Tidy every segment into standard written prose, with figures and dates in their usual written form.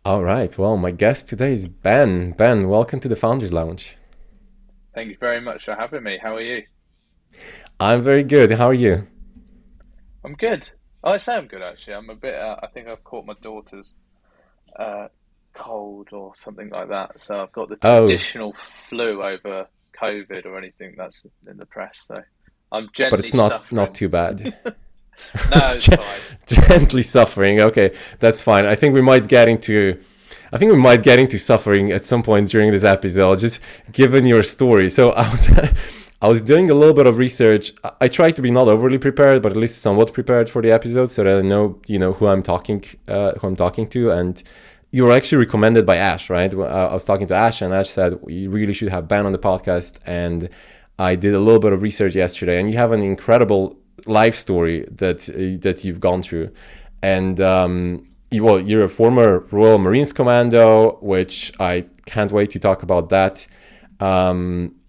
All right. Well, my guest today is Ben. Ben, welcome to the Founders Lounge. Thank you very much for having me. How are you? I'm very good. How are you? I'm good. I say I'm good actually. I'm a bit. I think I've caught my daughter's uh, cold or something like that. So I've got the Oh, traditional flu over COVID or anything that's in the press. So I'm but gently it's not suffering. too bad. No, it's fine. Gently suffering. Okay, that's fine. I think we might get into suffering at some point during this episode, just given your story. So I was I was doing a little bit of research. I try to be not overly prepared, but at least somewhat prepared for the episode, so that I know who I'm talking to. And you were actually recommended by Ash, right? I was talking to Ash, and Ash said you really should have Ben on the podcast. And I did a little bit of research yesterday, and you have an incredible life story that you've gone through. And you're a former Royal Marines Commando, which I can't wait to talk about that.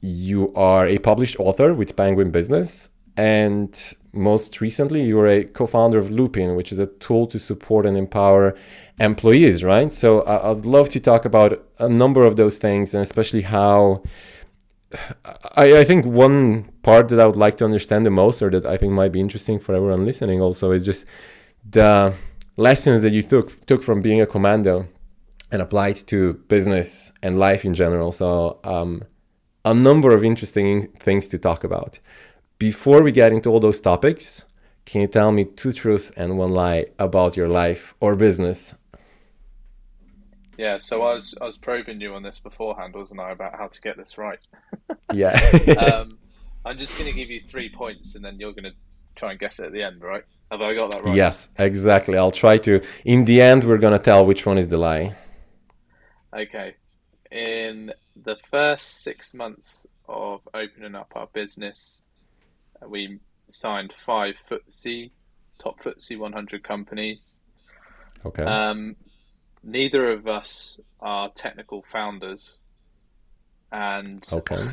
You are a published author with Penguin Business, and most recently, you are a co-founder of Loopin, which is a tool to support and empower employees, right? So I'd love to talk about a number of those things, and especially how I think one part that I would like to understand the most, or that I think might be interesting for everyone listening, also is just the lessons that you took from being a commando and applied to business and life in general. So a number of interesting things to talk about. Before we get into all those topics, can you tell me two truths and one lie about your life or business? Yeah. So I was probing you on this beforehand, wasn't I, about how to get this right? Yeah. Um, I'm just going to give you 3 points, and then you're going to try and guess it at the end, right? Have I got that right? Yes, exactly. I'll try to. In the end, we're going to tell which one is the lie. Okay. In the first 6 months of opening up our business, we signed five top FTSE 100 companies. Okay. Um, Neither of us are technical founders, and Okay.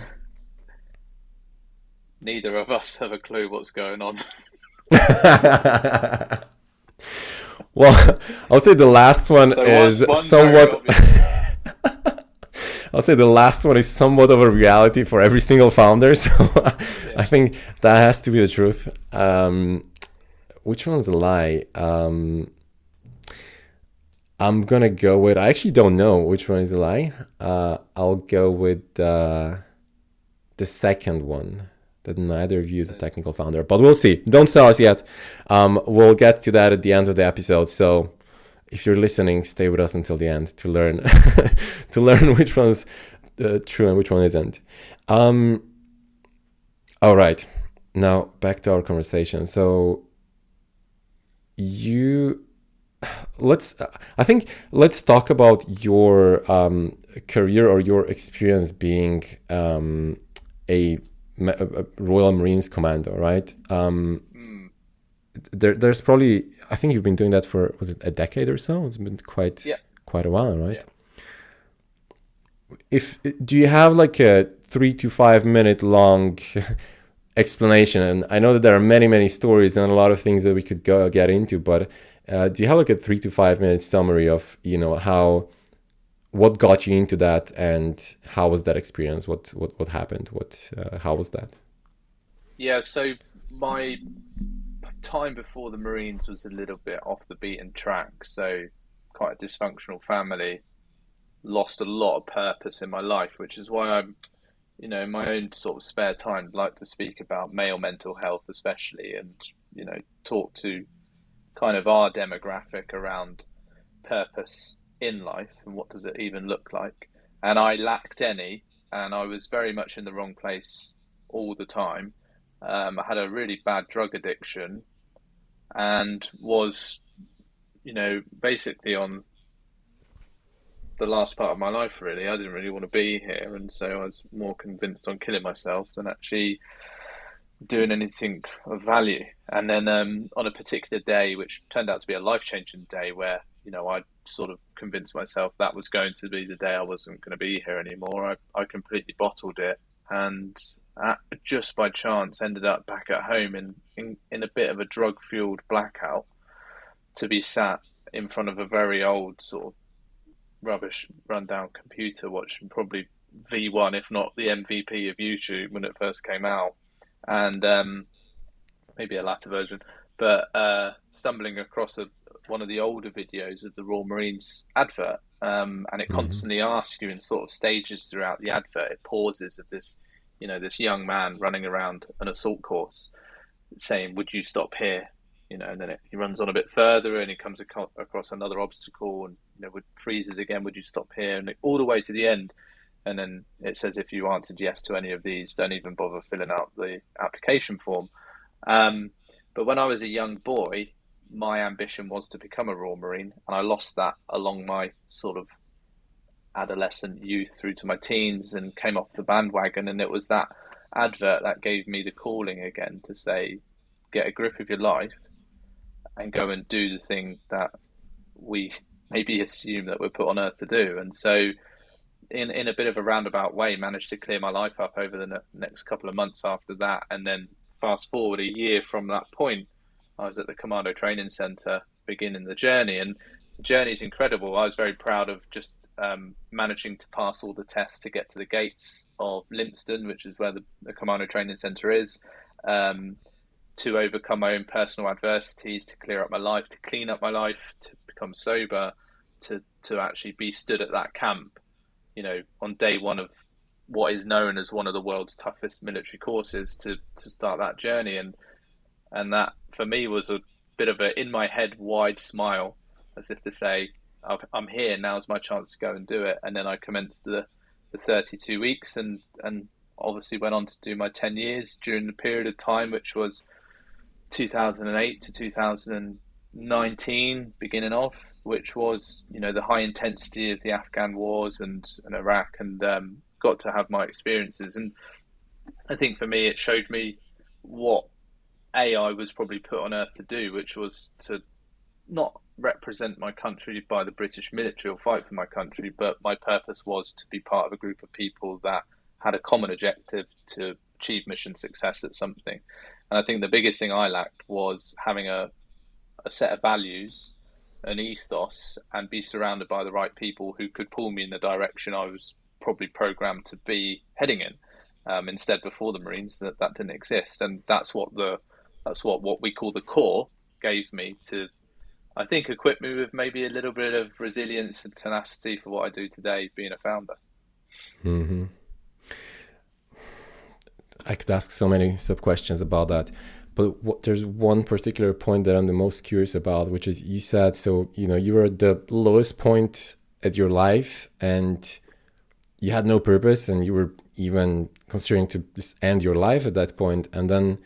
neither of us have a clue what's going on. Well, I'll say the last one So is one's very somewhat. obvious. I'll say the last one is somewhat of a reality for every single founder. So I Yeah. think that has to be the truth. Which one's a lie? I'm gonna go with. I actually don't know which one is a lie. I'll go with the second one. That neither of you is a So technical founder, but we'll see. Don't tell us yet. We'll get to that at the end of the episode. So if you're listening, stay with us until the end to learn to learn which one's true and which one isn't. Um, all right, now back to our conversation. So you let's I think let's talk about your career or your experience being a, a Royal Marines Commando, right? mm, There's probably, I think you've been doing that for, was it a decade or so? It's been yeah, quite a while, right? yeah. If Do you have like a 3 to 5 minute long explanation? And I know that there are many stories and a lot of things that we could go get into, but do you have like a 3 to 5 minute summary of how what got you into that, and how was that experience? What happened? What How was that? Yeah, so my time before the Marines was a little bit off the beaten track. So quite a dysfunctional family, lost a lot of purpose in my life, which is why I'm, in my own sort of spare time, like to speak about male mental health, especially, and, talk to kind of our demographic around purpose in life and what does it even look like. And I lacked any, and I was very much in the wrong place all the time. I had a really bad drug addiction and was, basically on the last part of my life, really. I didn't really want to be here. And so I was more convinced on killing myself than actually doing anything of value. And then on a particular day, which turned out to be a life changing day, where I sort of convinced myself that was going to be the day I wasn't going to be here anymore. I completely bottled it, and just by chance ended up back at home in a bit of a drug fueled blackout, to be sat in front of a very old sort of rubbish rundown computer watching probably V1, if not the MVP of YouTube when it first came out, and maybe a latter version, but stumbling across one of the older videos of the Royal Marines advert, and it Hmm. constantly asks you in sort of stages throughout the advert. It pauses of this, this young man running around an assault course, saying, "Would you stop here?" And then he runs on a bit further, and he comes across another obstacle, and freezes again. Would you stop here? And all the way to the end, and then it says, if you answered yes to any of these, don't even bother filling out the application form. Um, but when I was a young boy, my ambition was to become a Royal Marine, and I lost that along my sort of adolescent youth through to my teens and came off the bandwagon. And it was that advert that gave me the calling again to say, get a grip of your life and go and do the thing that we maybe assume that we're put on earth to do. And so, in a bit of a roundabout way, managed to clear my life up over the next couple of months after that. And then fast forward a year from that point, I was at the Commando Training Centre beginning the journey. And the journey is incredible. I was very proud of just managing to pass all the tests to get to the gates of Lympstone, which is where the Commando Training Centre is, to overcome my own personal adversities, to clear up my life, to clean up my life, to become sober, to actually be stood at that camp, on day one of what is known as one of the world's toughest military courses, to start that journey. And that for me was a bit of a in my head wide smile, as if to say, I'm here, now's my chance to go and do it. And then I commenced the 32 weeks, and obviously went on to do my 10 years during the period of time, which was 2008 to 2019 beginning of, which was the high intensity of the Afghan wars and Iraq, and got to have my experiences. And I think for me it showed me what I was probably put on earth to do, which was to not represent my country by the British military or fight for my country, but my purpose was to be part of a group of people that had a common objective to achieve mission success at something. And I think the biggest thing I lacked was having a set of values, an ethos, and be surrounded by the right people who could pull me in the direction I was probably programmed to be heading in. Instead, before the Marines, that didn't exist, and that's what we call the core gave me to, I think, equip me with maybe a little bit of resilience and tenacity for what I do today, being a founder. Hmm. I could ask so many sub questions about that, but there's one particular point that I'm the most curious about, which is you said, so you were at the lowest point at your life and you had no purpose, and you were even considering to just end your life at that point, and then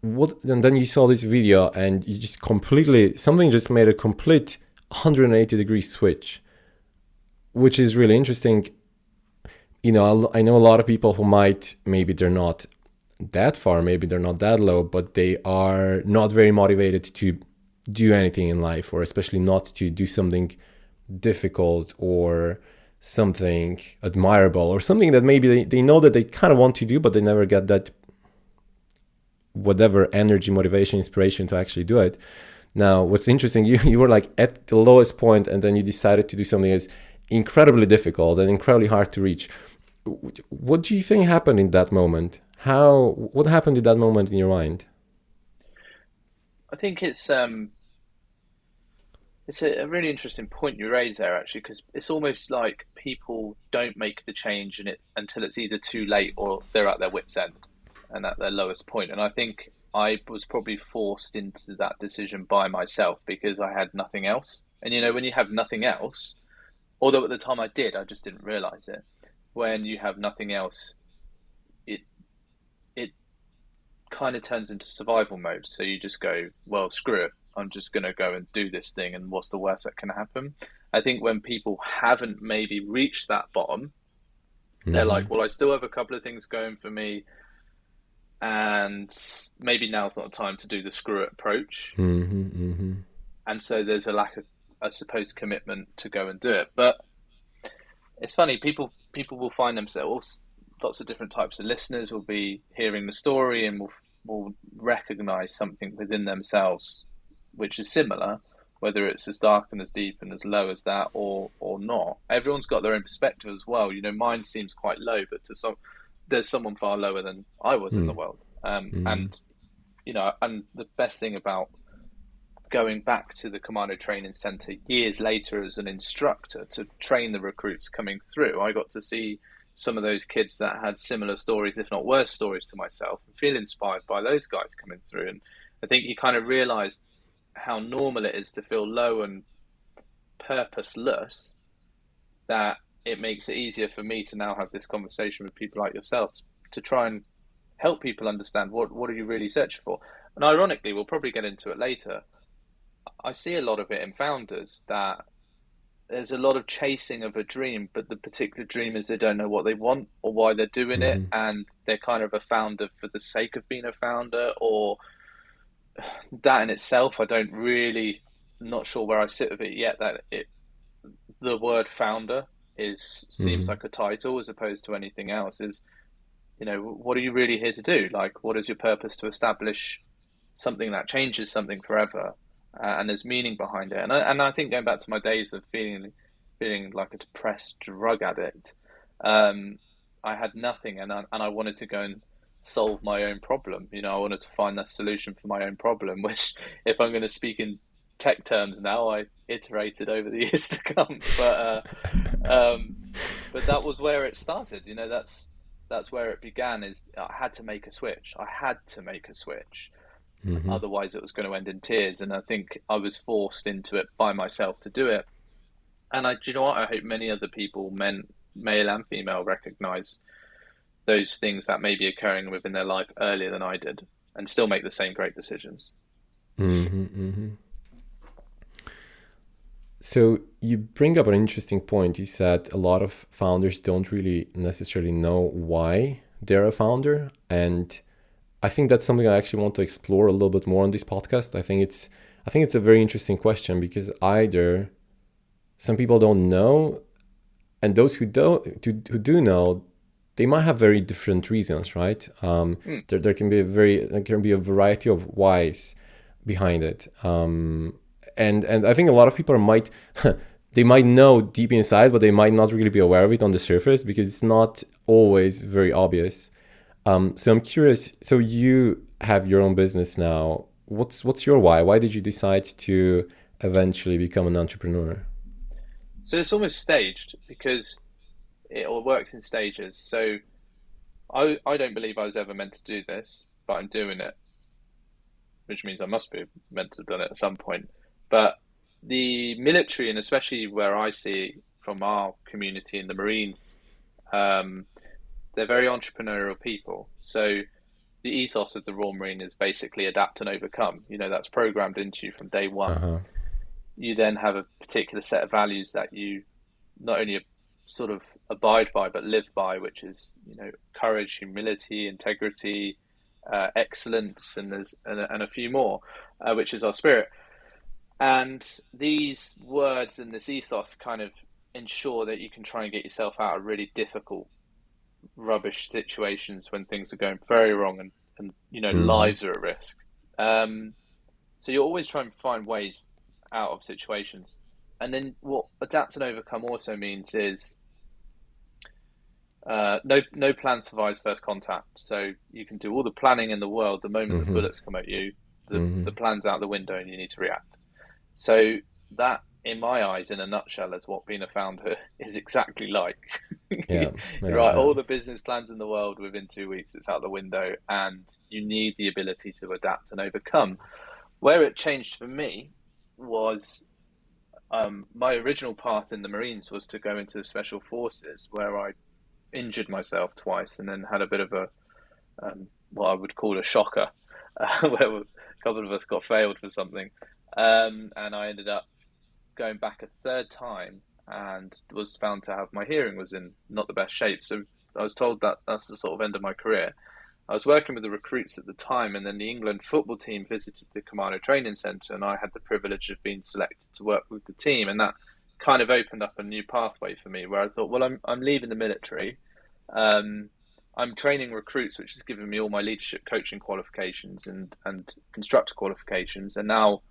and then you saw this video and you just completely, something just made a complete 180-degree switch, which is really interesting. I know a lot of people who might, maybe they're not that far, maybe they're not that low, but they are not very motivated to do anything in life, or especially not to do something difficult or something admirable, or something that maybe they know that they kind of want to do, but they never get that whatever energy, motivation, inspiration to actually do it. Now, what's interesting, you were like at the lowest point, and then you decided to do something that's incredibly difficult and incredibly hard to reach. What do you think happened in that moment? What happened in that moment in your mind? I think it's a really interesting point you raise there, actually, because it's almost like people don't make the change in it until it's either too late or they're at their wits' end and at their lowest point. And I think I was probably forced into that decision by myself because I had nothing else. And when you have nothing else, although at the time I did, I just didn't realize it. When you have nothing else, it it kind of turns into survival mode. So you just go, well, screw it. I'm just going to go and do this thing. And what's the worst that can happen? I think when people haven't maybe reached that bottom, they're Mm-hmm. like, well, I still have a couple of things going for me. And maybe now's not the time to do the screw it approach. Mm-hmm. Mm-hmm. And so there's a lack of, I suppose, commitment to go and do it. But it's funny, people will find themselves, lots of different types of listeners will be hearing the story and will recognize something within themselves which is similar, whether it's as dark and as deep and as low as that or not. Everyone's got their own perspective as well. You know, mine seems quite low, but to some, there's someone far lower than I was in the Mm, world. mm, And you know, and the best thing about going back to the Commando Training Center years later as an instructor to train the recruits coming through, I got to see some of those kids that had similar stories, if not worse stories to myself, and feel inspired by those guys coming through. And I think you kind of realize how normal it is to feel low and purposeless, that it makes it easier for me to now have this conversation with people like yourself to try and help people understand what are you really searching for. And ironically, we'll probably get into it later, I see a lot of it in founders that there's a lot of chasing of a dream, but the particular dream is they don't know what they want or why they're doing it, mm, and they're kind of a founder for the sake of being a founder, or that in itself, I don't really, not sure where I sit with it yet. That it, the word founder is seems mm, like a title as opposed to anything else. Is, you know, what are you really here to do? Like, what is your purpose to establish something that changes something forever, and there's meaning behind it. And I think going back to my days of feeling like a depressed drug addict, um, I had nothing, and I wanted to go and solve my own problem. You know, I wanted to find the solution for my own problem, which, if I'm going to speak in tech terms now, I iterated over the years to come. Um, but that was where it started. You know, that's where it began. Is I had to make a switch. I had to make a switch. mm, Otherwise, it was going to end in tears. And I think I was forced into it by myself to do it. And do you know what? I hope many other people, men, male and female, recognize those things that may be occurring within their life earlier than I did, and still make the same great decisions. mm. So you bring up an interesting point. You said a lot of founders don't really necessarily know why they're a founder, and I think that's something I actually want to explore a little bit more on this podcast. I think it's a very interesting question because either some people don't know, and those who do know, they might have very different reasons, right? Mm. There can be a variety of whys behind it, and I think a lot of people might they might know deep inside, but they might not really be aware of it on the surface because it's not always very obvious. So I'm curious. So you have your own business now. What's your why? Why did you decide to eventually become an entrepreneur? So it's almost staged because it all works in stages. So I don't believe I was ever meant to do this, but I'm doing it, which means I must be meant to have done it at some point. But the military, and especially where I see from our community in the Marines, um, they're very entrepreneurial people. So the ethos of the Royal Marine is basically adapt and overcome. You know, that's programmed into you from day one. Uh-huh. You then have a particular set of values that you not only sort of abide by but live by, which is, you know, courage, humility, integrity, excellence, and a few more, which is our spirit. And these words and this ethos kind of ensure that you can try and get yourself out of really difficult, rubbish situations when things are going very wrong, and you know, Mm-hmm. lives are at risk. Um, so you're always trying to find ways out of situations. And then what adapt and overcome also means is no plan survives first contact. So you can do all the planning in the world. The moment the Mm-hmm. bullets come at you, the Mm-hmm. plan's out the window and you need to react. So that, in my eyes, in a nutshell, is what being a founder is exactly like. Yeah. You Yeah. write Yeah. all the business plans in the world within 2 weeks, it's out the window, and you need the ability to adapt and overcome. Where it changed for me was my original path in the Marines was to go into the Special Forces, where I injured myself twice and then had a bit of a what I would call a shocker, where a couple of us got failed for something, and I ended up going back a third time and was found to have my hearing was in not the best shape. So I was told that that's the sort of end of my career. I was working with the recruits at the time, and then the England football team visited the Commando Training Centre, and I had the privilege of being selected to work with the team, and that kind of opened up a new pathway for me, where I thought, well, I'm leaving the military. Um, I'm training recruits, which has given me all my leadership coaching qualifications and instructor qualifications, and now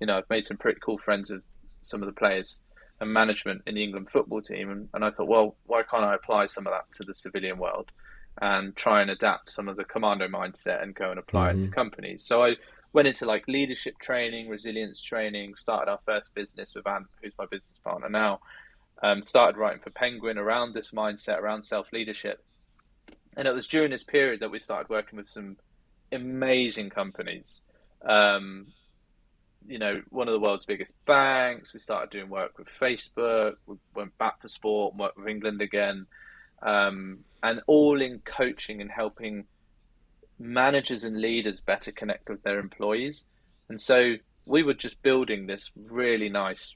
I've made some pretty cool friends with some of the players and management in the England football team, and I thought, well, why can't I apply some of that to the civilian world and try and adapt some of the commando mindset and go and apply it to Mm-hmm. companies? So I went into like leadership training, resilience training, started our first business with Ant, who's my business partner now. Started writing for Penguin around this mindset, around self leadership. And it was during this period that we started working with some amazing companies. Um, one of the world's biggest banks. We started doing work with Facebook. We went back to sport and worked with England again. And all in coaching and helping managers and leaders better connect with their employees. And so we were just building this really nice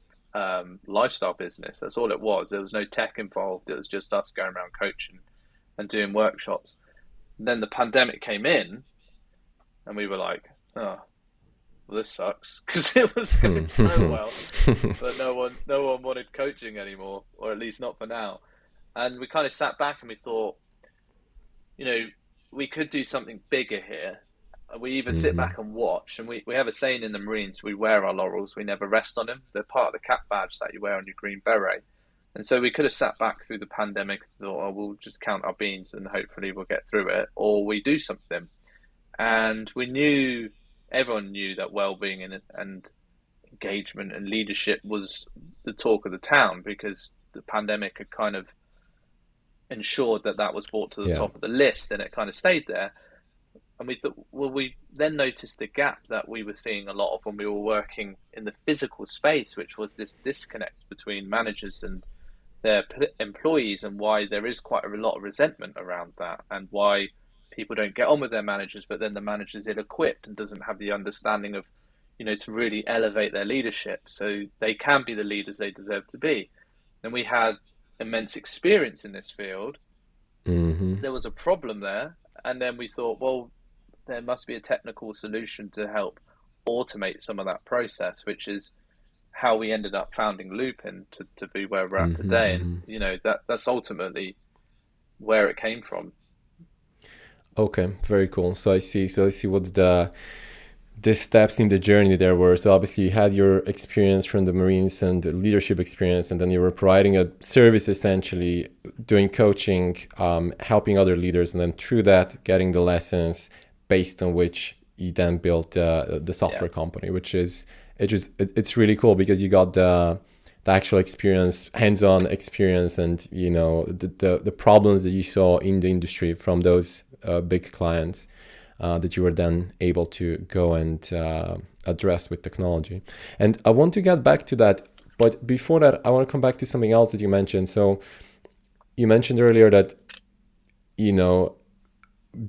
lifestyle business. That's all it was. There was no tech involved. It was just us going around coaching and doing workshops. And then the pandemic came in, and we were like, oh, well, this sucks, because it was going so well, but no one wanted coaching anymore, or at least not for now. And we kind of sat back and we thought, we could do something bigger here. We either sit Mm-hmm. back and watch, and we have a saying in the Marines: we wear our laurels, we never rest on them. They're part of the cap badge that you wear on your green beret. And so we could have sat back through the pandemic and thought, oh, we'll just count our beans and hopefully we'll get through it, or we do something. And everyone knew that well-being and engagement and leadership was the talk of the town, because the pandemic had kind of ensured that that was brought to the Yeah. top of the list, and it kind of stayed there. And we thought, well, we then noticed the gap that we were seeing a lot of when we were working in the physical space, which was this disconnect between managers and their employees, and why there is quite a lot of resentment around that, and why people don't get on with their managers, but then the manager's ill-equipped and doesn't have the understanding of, to really elevate their leadership so they can be the leaders they deserve to be. And we had immense experience in this field. Mm-hmm. There was a problem there, and then we thought, well, there must be a technical solution to help automate some of that process, which is how we ended up founding Loopin to be where we're at Mm-hmm. today. And Mm-hmm. that's ultimately where it came from. Okay, very cool. So I see. What's the steps in the journey there were. So obviously you had your experience from the Marines and the leadership experience, and then you were providing a service, essentially doing coaching, helping other leaders, and then through that getting the lessons based on which you then built the software company, which is it's really cool because you got the actual experience, hands-on experience, and the problems that you saw in the industry from those big clients that you were then able to go and address with technology. And I want to get back to that, but before that, I want to come back to something else that you mentioned. So you mentioned earlier that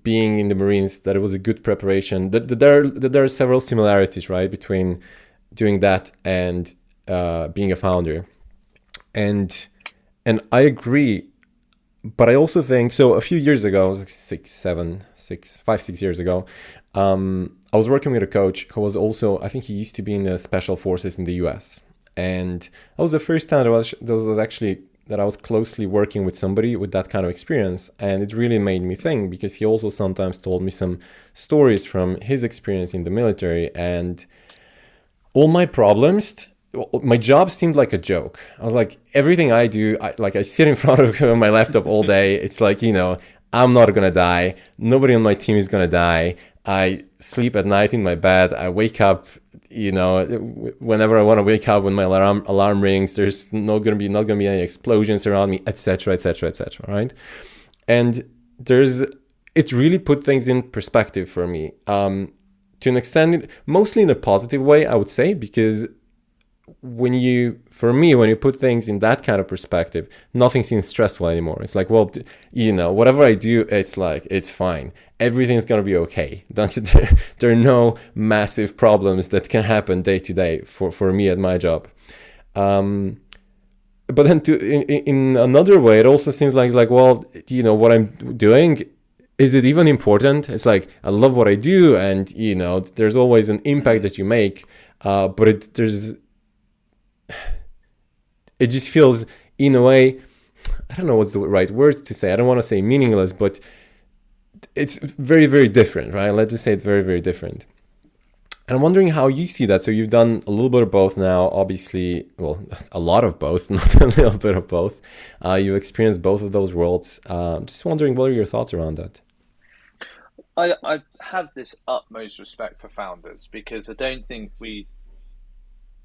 being in the Marines, that it was a good preparation. That there are several similarities, right, between doing that and being a founder. And I agree, but I also think so. A few years ago, like 5-6 years ago, I was working with a coach who was also, I think he used to be in the special forces in the US, and that was the first time that I was closely working with somebody with that kind of experience. And it really made me think, because he also sometimes told me some stories from his experience in the military, and all my problems, my job seemed like a joke. I was like, everything I do, I sit in front of my laptop all day. It's like, I'm not going to die. Nobody on my team is going to die. I sleep at night in my bed. I wake up, whenever I want to wake up, when my alarm rings, there's not going to be any explosions around me, etc., etc., etc. Right? And it really put things in perspective for me, to an extent, mostly in a positive way, I would say, because when you put things in that kind of perspective, nothing seems stressful anymore. It's like, well, whatever I do, it's like, it's fine. Everything's going to be okay. There are no massive problems that can happen day to day for me at my job. But then in another way, it also seems like, well, what I'm doing, is it even important? It's like, I love what I do, and, there's always an impact that you make, but it just feels, in a way, I don't know what's the right word to say. I don't want to say meaningless, but it's very, very different, right? Let's just say it's very, very different. And I'm wondering how you see that. So you've done a little bit of both now, obviously, well, a lot of both, not a little bit of both. You've experienced both of those worlds. Just wondering, what are your thoughts around that? I have this utmost respect for founders because I don't think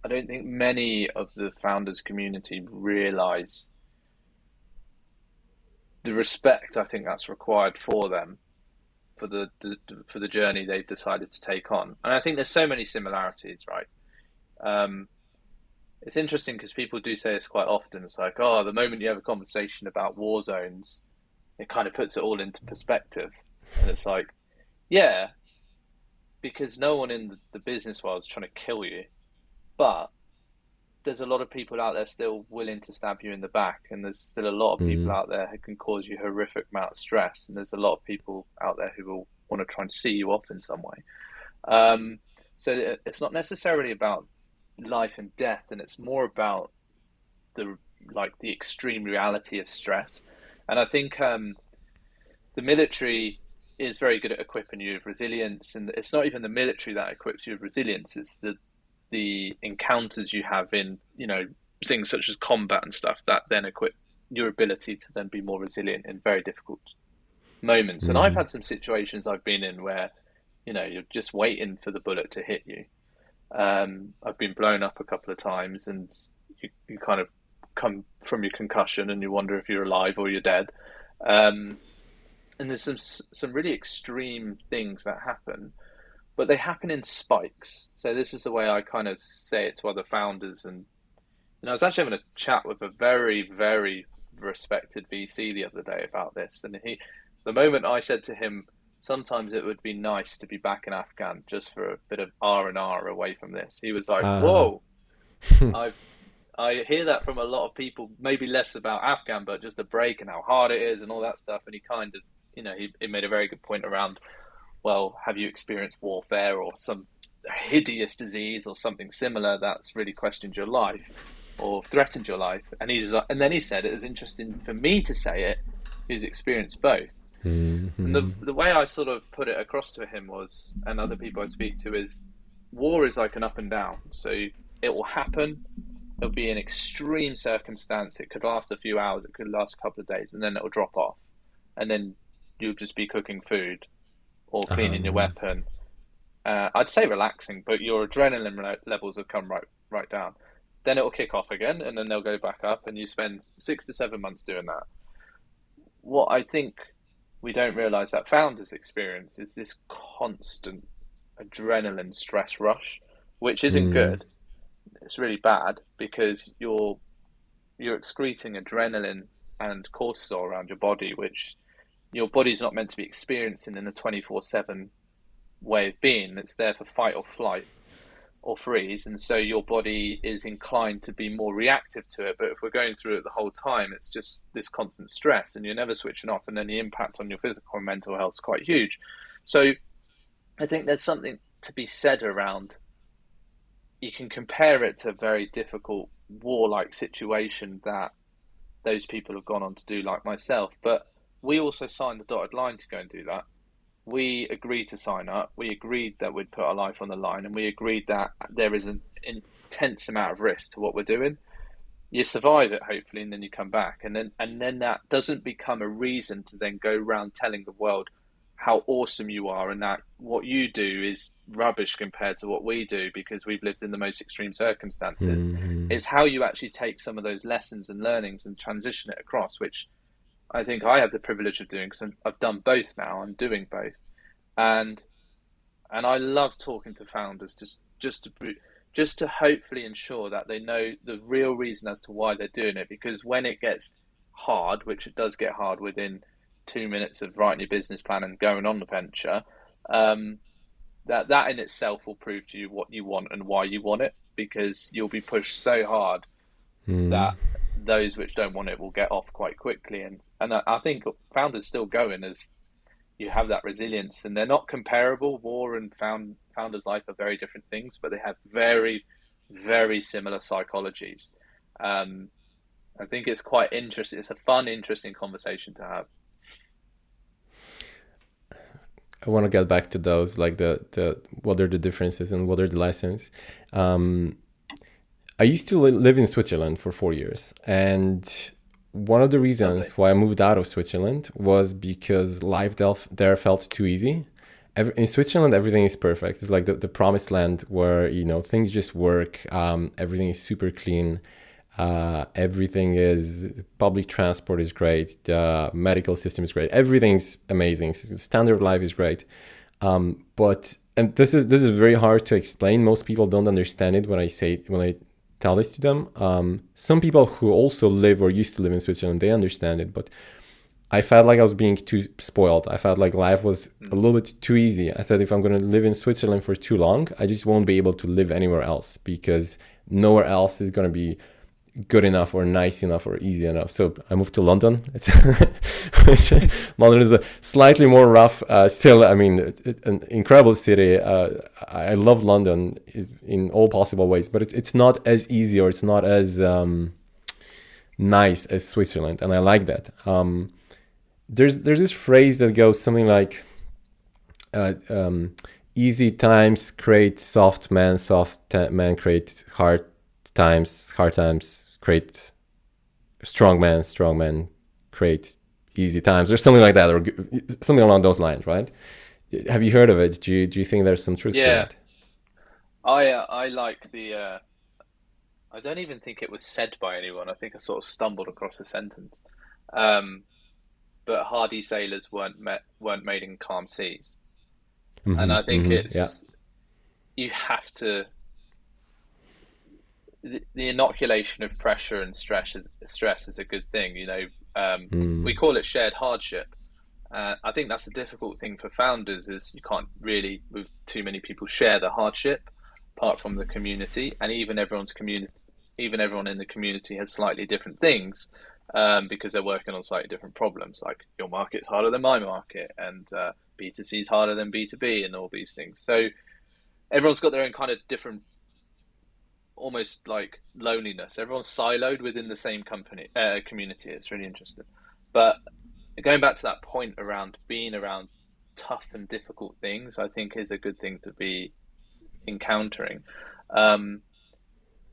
many of the founders community realize the respect I think that's required for them for for the journey they've decided to take on. And I think there's so many similarities, right? Um, it's interesting because people do say this quite often. It's like, oh, the moment you have a conversation about war zones, it kind of puts it all into perspective. And it's like, yeah, because no one in the business world is trying to kill you, but there's a lot of people out there still willing to stab you in the back, and there's still a lot of people Mm, out there who can cause you horrific amount of stress, and there's a lot of people out there who will want to try and see you off in some way. Um, so it's not necessarily about life and death, and it's more about the the extreme reality of stress. And I think the military is very good at equipping you with resilience, and it's not even the military that equips you with resilience; it's the encounters you have in things such as combat and stuff that then equip your ability to then be more resilient in very difficult moments. And I've mm, had some situations I've been in where you're just waiting for the bullet to hit you. I've been blown up a couple of times, and you kind of come from your concussion and you wonder if you're alive or you're dead. Um, and there's some really extreme things that happen, but they happen in spikes. So this is the way I kind of say it to other founders. And I was actually having a chat with a very, very respected VC the other day about this, and the moment I said to him, sometimes it would be nice to be back in Afghan just for a bit of R&R away from this. He was like, ah, "Whoa, I've I hear that from a lot of people, maybe less about Afghan, but just the break and how hard it is and all that stuff." And he kind of, he made a very good point around, well, have you experienced warfare or some hideous disease or something similar that's really questioned your life or threatened your life? And then he said it was interesting for me to say it, who's experienced both. And mm, the way I sort of put it across to him was, and other people I speak to, is war is like an up and down. So it will happen. It'll be an extreme circumstance. It could last a few hours. It could last a couple of days, and then it'll drop off. And then you'll just be cooking food or cleaning your um, weapon. I'd say relaxing, but your adrenaline levels have come right down. Then it'll kick off again, and then they'll go back up, and you spend 6 to 7 months doing that. What I think we don't realize that founders experience is this constant adrenaline stress rush, which isn't mm, good. It's really bad because you're excreting adrenaline and cortisol around your body, which your body's not meant to be experiencing in a 24/7 way of being. It's there for fight or flight or freeze, and so your body is inclined to be more reactive to it. But if we're going through it the whole time, it's just this constant stress, and you're never switching off, and then the impact on your physical and mental health is quite huge. So I think there's something to be said around, you can compare it to a very difficult warlike situation that those people have gone on to do, like myself. But we also signed the dotted line to go and do that. We agreed to sign up. We agreed that we'd put our life on the line, and we agreed that there is an intense amount of risk to what we're doing. You survive it, hopefully, and then you come back, and then that doesn't become a reason to then go around telling the world how awesome you are and that what you do is rubbish compared to what we do because we've lived in the most extreme circumstances. mm, It's how you actually take some of those lessons and learnings and transition it across, which I think I have the privilege of doing because I've done both now. I'm doing both, and I love talking to founders just to hopefully ensure that they know the real reason as to why they're doing it. Because when it gets hard, which it does get hard within 2 minutes of writing your business plan and going on the venture, um, that in itself will prove to you what you want and why you want it. Because you'll be pushed so hard mm, that those which don't want it will get off quite quickly. And I think founders still going as you have that resilience, and they're not comparable. War and founders life are very different things, but they have very, very similar psychologies. Um, I think it's quite interesting. It's a fun, interesting conversation to have. I want to get back to those, like the what are the differences and what are the lessons. Um, I used to live in Switzerland for 4 years, and one of the Lovely. reasons why I moved out of Switzerland was because life there felt too easy. In Switzerland, everything is perfect. It's like the promised land where, things just work. Everything is super clean. Everything is public transport is great. The medical system is great. Everything's amazing. Standard of life is great. But and this is very hard to explain. Most people don't understand it when I tell this to them. Some people who also live or used to live in Switzerland, they understand it, but I felt like I was being too spoiled. I felt like life was a little bit too easy. I said, if I'm going to live in Switzerland for too long, I just won't be able to live anywhere else, because nowhere else is going to be good enough or nice enough or easy enough. So I moved to London. London is a slightly more rough. Still, I mean, an incredible city. I love London in all possible ways, but it's not as easy, or it's not as nice as Switzerland, and I like that. There's this phrase that goes something like, uh, um, "Easy times create soft men create hard times create strong men create easy times," or something like that, or something along those lines, right? Have you heard of it? Do you think there's some truth to Yeah, that? I like the. I don't even think it was said by anyone. I think I sort of stumbled across a sentence. Um, but hardy sailors weren't made in calm seas, and I think Yeah. it's you have to the inoculation of pressure and stress is a good thing. We call it shared hardship. I think that's the difficult thing for founders is you can't really, with too many people, share the hardship apart from the community, and even everyone in the community has slightly different things because they're working on slightly different problems. Like your market's harder than my market, and B2C is harder than B2B, and all these things. So everyone's got their own kind of different, almost like loneliness. Everyone's siloed within the same community. It's really interesting. But going back to that point around being around tough and difficult things, I think is a good thing to be encountering. Um,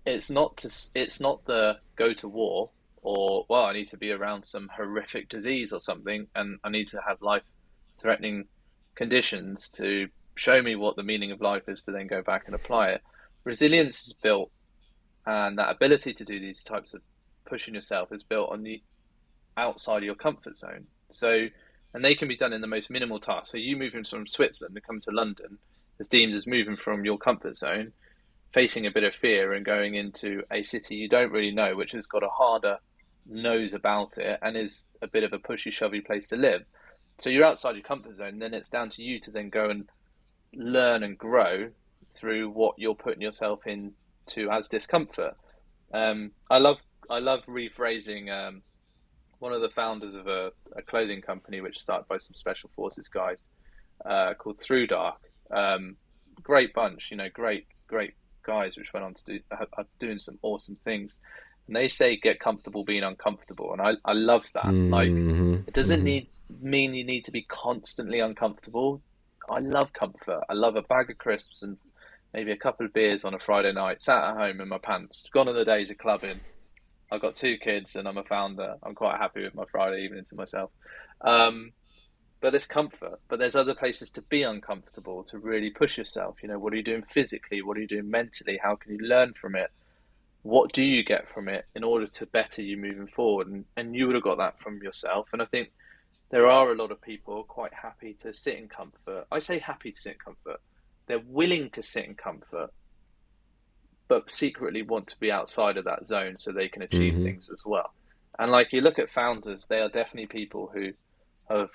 it's not the go to war or well, I need to be around some horrific disease or something, and I need to have life threatening conditions to show me what the meaning of life is to then go back and apply it. Resilience is built, and that ability to do these types of pushing yourself is built on the outside of your comfort zone. So, and they can be done in the most minimal tasks. So, you moving from Switzerland to come to London is deemed as moving from your comfort zone, facing a bit of fear, and going into a city you don't really know, which has got a harder nose about it and is a bit of a pushy, shovey place to live. So, you're outside your comfort zone. Then it's down to you to then go and learn and grow through what you're putting yourself into as discomfort. Um, I love I love rephrasing. One of the founders of a clothing company, which started by some special forces guys, called Through Dark. Great bunch, great guys, which went on to are doing some awesome things. And they say get comfortable being uncomfortable, and I love that. Like, it doesn't mean you need to be constantly uncomfortable. I love comfort. I love a bag of crisps and maybe a couple of beers on a Friday night, sat at home in my pants. Gone are the days of clubbing. I've got two kids and I'm a founder. I'm quite happy with my Friday evening to myself. Um, but there's comfort, but there's other places to be uncomfortable, to really push yourself. What are you doing physically? What are you doing mentally? How can you learn from it? What do you get from it in order to better you moving forward? And you would have got that from yourself. And I think there are a lot of people quite happy to sit in comfort. I say happy to sit in comfort. They're willing to sit in comfort, but secretly want to be outside of that zone so they can achieve Hmm. things as well. And like you look at founders, they are definitely people who have,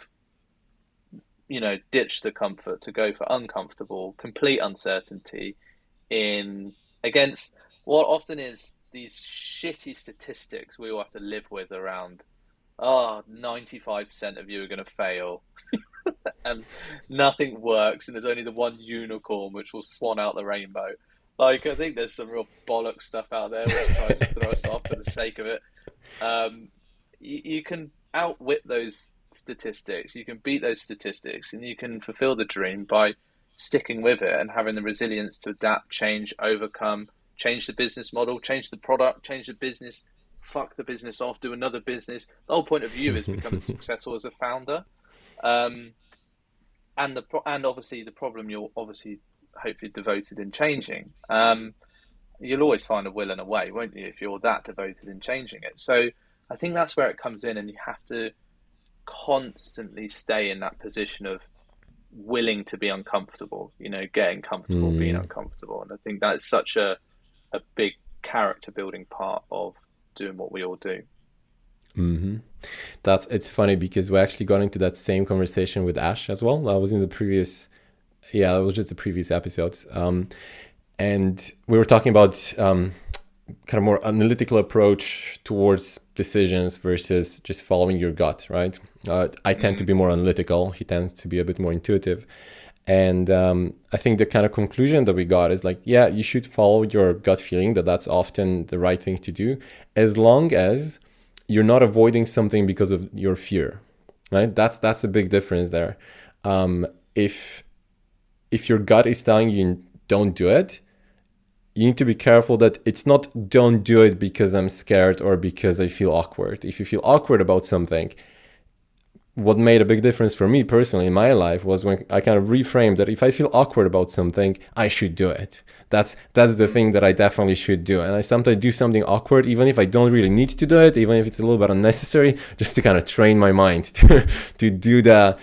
ditched the comfort to go for uncomfortable, complete uncertainty in against what often is these shitty statistics we all have to live with around, 95% of you are going to fail and nothing works, and there's only the one unicorn which will swan out the rainbow. Like, I think there's some real bollock stuff out there which tries to throw us off for the sake of it. You can outwit those statistics, you can beat those statistics, and you can fulfill the dream by sticking with it and having the resilience to adapt, change, overcome, change the business model, change the product, change the business, fuck the business off, do another business. The whole point of you is becoming successful as a founder. Um, and obviously the problem you're obviously hopefully devoted in changing. You'll always find a will and a way, won't you, if you're that devoted in changing it? So I think that's where it comes in, and you have to constantly stay in that position of willing to be uncomfortable, getting comfortable being Mm. uncomfortable. And I think that's such a big character building part of doing what we all do. Hmm. It's funny because we actually got into that same conversation with Ash as well. I was in the previous, yeah, it was just the previous episodes. And we were talking about kind of more analytical approach towards decisions versus just following your gut, right? I tend to be more analytical. He tends to be a bit more intuitive. And I think the kind of conclusion that we got is like, yeah, you should follow your gut feeling, that's often the right thing to do, as long as you're not avoiding something because of your fear, right? That's a big difference there. If your gut is telling you don't do it, you need to be careful that it's not don't do it because I'm scared or because I feel awkward. If you feel awkward about something, what made a big difference for me personally in my life was when I kind of reframed that if I feel awkward about something, I should do it. That's the thing that I definitely should do. And I sometimes do something awkward, even if I don't really need to do it, even if it's a little bit unnecessary, just to kind of train my mind to do the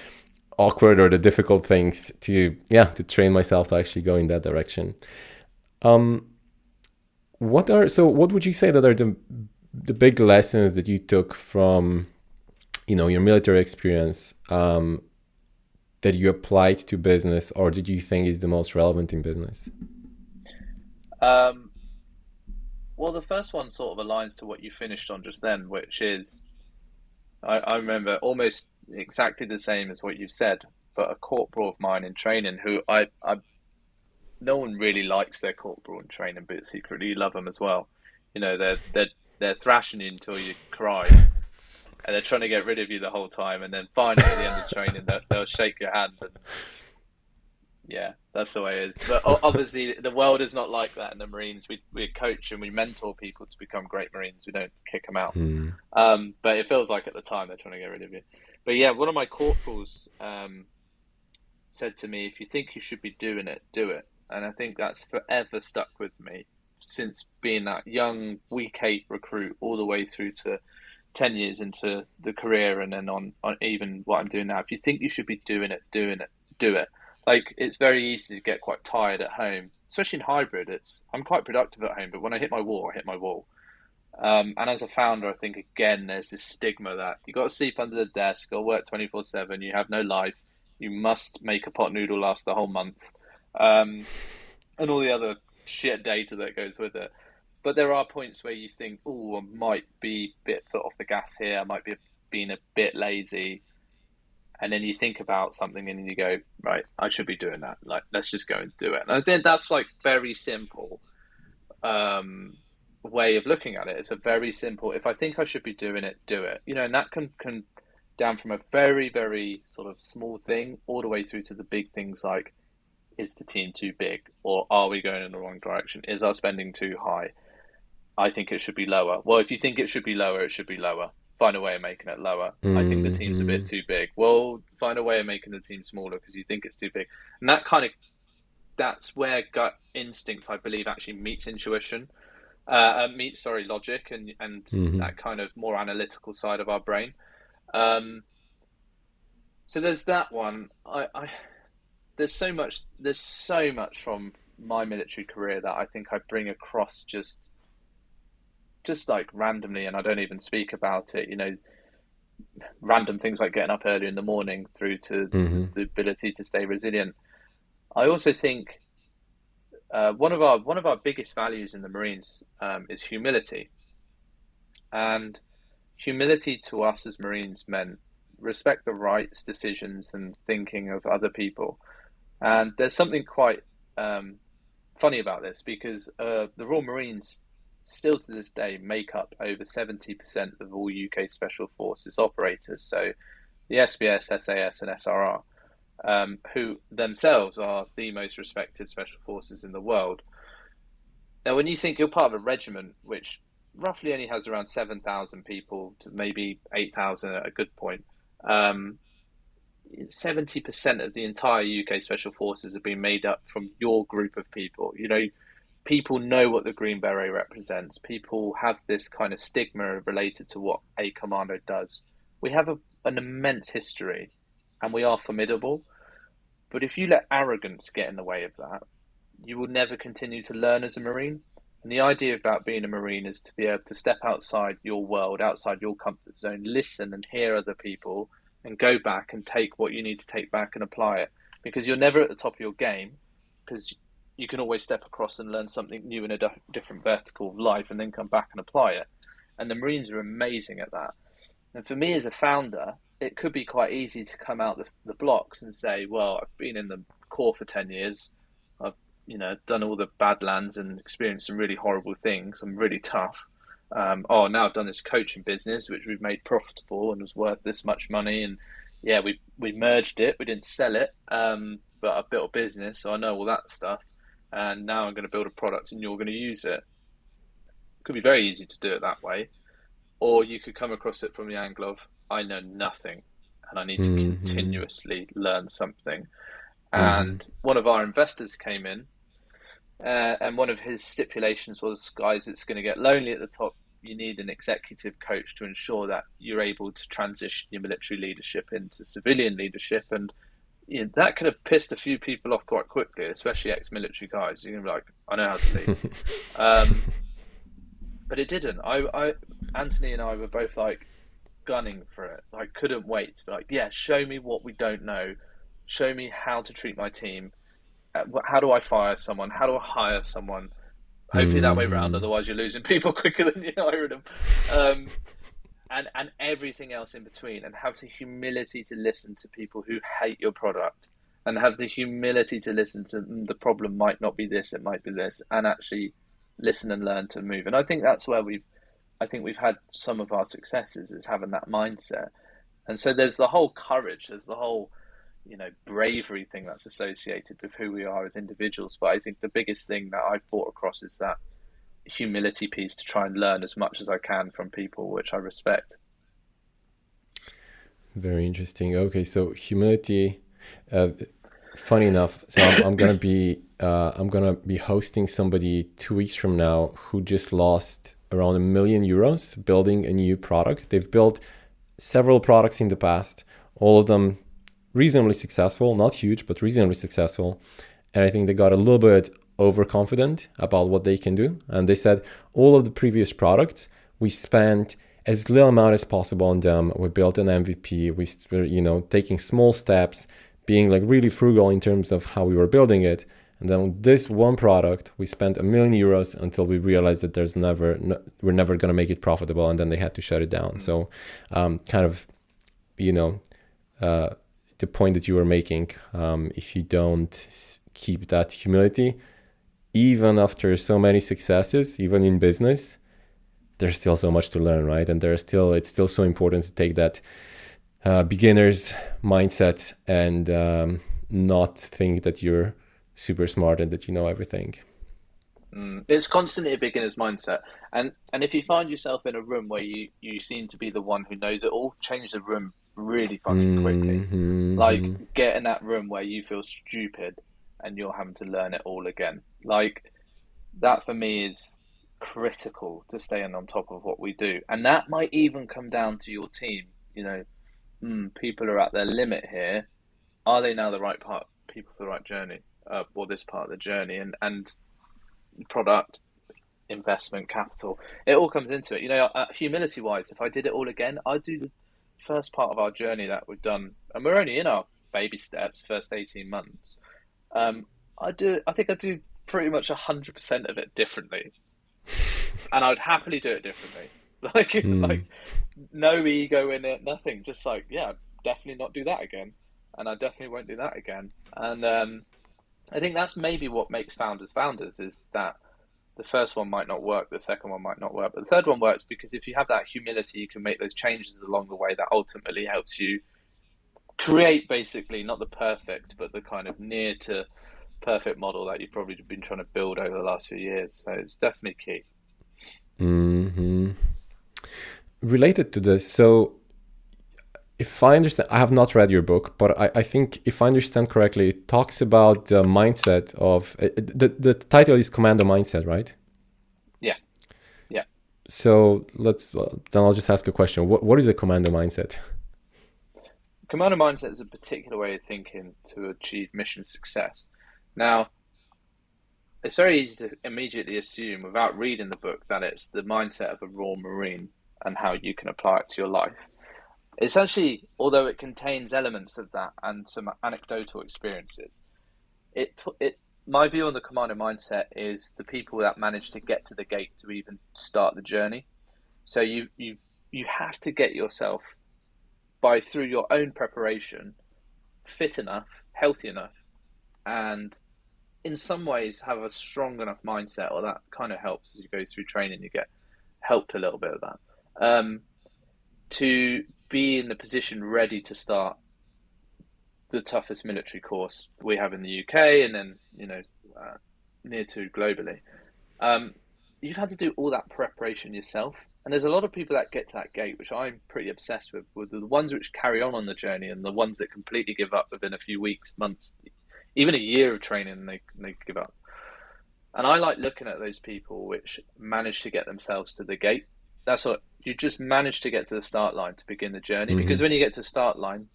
awkward or the difficult things, to train myself to actually go in that direction. What would you say that are the big lessons that you took from your military experience, that you applied to business, or did you think is the most relevant in business? Um, well, the first one sort of aligns to what you finished on just then, which is I remember almost exactly the same as what you said, but a corporal of mine in training who no one really likes their corporal in training, but secretly you love them as well. They're thrashing you until you cry, and they're trying to get rid of you the whole time, and then finally at the end of training, they'll shake your hand, and yeah, that's the way it is. But obviously, the world is not like that in the Marines. We coach and we mentor people to become great Marines. We don't kick them out. Hmm. But it feels like at the time they're trying to get rid of you. But yeah, one of my corporals said to me, "If you think you should be doing it, do it." And I think that's forever stuck with me since being that young week 8 recruit all the way through to 10 years into the career, and then on even what I'm doing now. If you think you should be doing it, do it. Like, it's very easy to get quite tired at home, especially in hybrid. I'm quite productive at home, but when I hit my wall, I hit my wall. And as a founder, I think again, there's this stigma that you got to sleep under the desk, you got to work 24/7, you have no life, you must make a pot noodle last the whole month, um, and all the other shit data that goes with it. But there are points where you think, oh, I might be a bit foot off the gas here, I might be being a bit lazy. And then you think about something and you go, right, I should be doing that. Like, let's just go and do it. And I think that's like very simple way of looking at it. It's a very simple, if I think I should be doing it, do it. And that can down from a very, very sort of small thing all the way through to the big things like, is the team too big? Or are we going in the wrong direction? Is our spending too high? I think it should be lower. Well, if you think it should be lower, it should be lower. Find a way of making it lower. I think the team's a bit Hmm. too big. Well, find a way of making the team smaller because you think it's too big. And that's where gut instinct, I believe, actually meets intuition, meets logic, and Hmm. that kind of more analytical side of our brain. Um, so there's that one. There's so much from my military career that I think I bring across just like randomly, and I don't even speak about it. Random things like getting up early in the morning through to Hmm. the ability to stay resilient. I also think one of our biggest values in the Marines is humility, and humility to us as Marines meant respect the rights, decisions, and thinking of other people. And there's something quite funny about this because the Royal Marines still to this day make up over 70% of all UK Special Forces operators. So the SBS, SAS, and SRR, who themselves are the most respected special forces in the world. Now, when you think you're part of a regiment, which roughly only has around 7,000 people to maybe 8,000 at a good point, 70% of the entire UK Special Forces have been made up from your group of people. People know what the Green Beret represents. People have this kind of stigma related to what a commando does. We have an immense history and we are formidable. But if you let arrogance get in the way of that, you will never continue to learn as a Marine. And the idea about being a Marine is to be able to step outside your world, outside your comfort zone, listen and hear other people, and go back and take what you need to take back and apply it. Because you're never at the top of your game, because you can always step across and learn something new in a different vertical of life and then come back and apply it. And the Marines are amazing at that. And for me as a founder, it could be quite easy to come out the blocks and say, well, I've been in the Corps for 10 years. I've, done all the Badlands and experienced some really horrible things. I'm really tough. Now I've done this coaching business, which we've made profitable and was worth this much money. And yeah, we merged it. We didn't sell it, but I built a business, so I know all that stuff. And now I'm going to build a product and you're going to use it. It could be very easy to do it that way. Or you could come across it from the angle of, I know nothing and I need to Mm-hmm. continuously learn something. Mm-hmm. And one of our investors came in, and one of his stipulations was, guys, it's going to get lonely at the top. You need an executive coach to ensure that you're able to transition your military leadership into civilian leadership. And that could have pissed a few people off quite quickly, especially ex-military guys. You're going to be like, I know how to lead. Um, but it didn't. Anthony and I were both like gunning for it. Like, couldn't wait to be like, yeah, show me what we don't know. Show me how to treat my team. How do I fire someone? How do I hire someone? Hopefully that way round. Mm-hmm. Otherwise, you're losing people quicker than you're hiring them. Um, and everything else in between, and have the humility to listen to people who hate your product, and have the humility to listen to the problem might not be this, it might be this, and actually listen and learn to move. And I think that's where we've had some of our successes, is having that mindset. And so there's the whole courage, there's the whole bravery thing that's associated with who we are as individuals. But I think the biggest thing that I've brought across is that humility piece, to try and learn as much as I can from people which I respect. Very interesting. Okay, so humility. Uh, Funny enough, so I'm gonna be hosting somebody 2 weeks from now who just lost around €1 million building a new product. They've built several products in the past, all of them reasonably successful, not huge, but reasonably successful. And I think they got a little bit overconfident about what they can do. And they said all of the previous products, we spent as little amount as possible on them. We built an MVP. We were, taking small steps, being like really frugal in terms of how we were building it. And then this one product, we spent €1 million until we realized that we're never going to make it profitable. And then they had to shut it down. So kind of, you know, uh, the point that you were making, if you don't keep that humility, even after so many successes, even in business, there's still so much to learn, right? And it's still so important to take that beginner's mindset and not think that you're super smart and that you know everything. It's constantly a beginner's mindset, and if you find yourself in a room where you seem to be the one who knows it all, change the room really fucking quickly. Like, Mm-hmm. get in that room where you feel stupid and you're having to learn it all again. Like, that for me is critical to staying on top of what we do, and that might even come down to your team. People are at their limit here. Are they now the right people for the right journey, or this part of the journey? And product, investment, capital, it all comes into it. Humility wise, if I did it all again, I'd do the first part of our journey that we've done, and we're only in our baby steps, first 18 months. Um, I think I do pretty much 100% of it differently, and I'd happily do it differently. Like Mm. no ego in it, nothing. Just like, yeah, definitely not do that again, and I definitely won't do that again. And I think that's maybe what makes founders is that the first one might not work, the second one might not work, but the third one works because if you have that humility, you can make those changes along the way that ultimately helps you create basically not the perfect, but the kind of near to perfect model that you've probably been trying to build over the last few years. So it's definitely key. Hmm. Related to this, so if I understand, I have not read your book, but I think if I understand correctly, it talks about the mindset of the title is Commando Mindset, right? Yeah, yeah. So then I'll just ask a question. What is a Commando Mindset? Commando mindset is a particular way of thinking to achieve mission success. Now, it's very easy to immediately assume without reading the book that it's the mindset of a Royal Marine and how you can apply it to your life. It's actually, although it contains elements of that and some anecdotal experiences, it my view on the Commando mindset is the people that manage to get to the gate to even start the journey. So you have to get yourself by through your own preparation fit enough, healthy enough, and in some ways have a strong enough mindset, or that kind of helps as you go through training. You get helped a little bit of that to be in the position ready to start the toughest military course we have in the UK, and then near to globally. Um, you've had to do all that preparation yourself, and there's a lot of people that get to that gate, which I'm pretty obsessed with the ones which carry on the journey, and the ones that completely give up within a few weeks, months, even a year of training, and they give up. And I like looking at those people which manage to get themselves to the gate. That's what you just manage to get to the start line to begin the journey. Mm-hmm. Because when you get to the start line,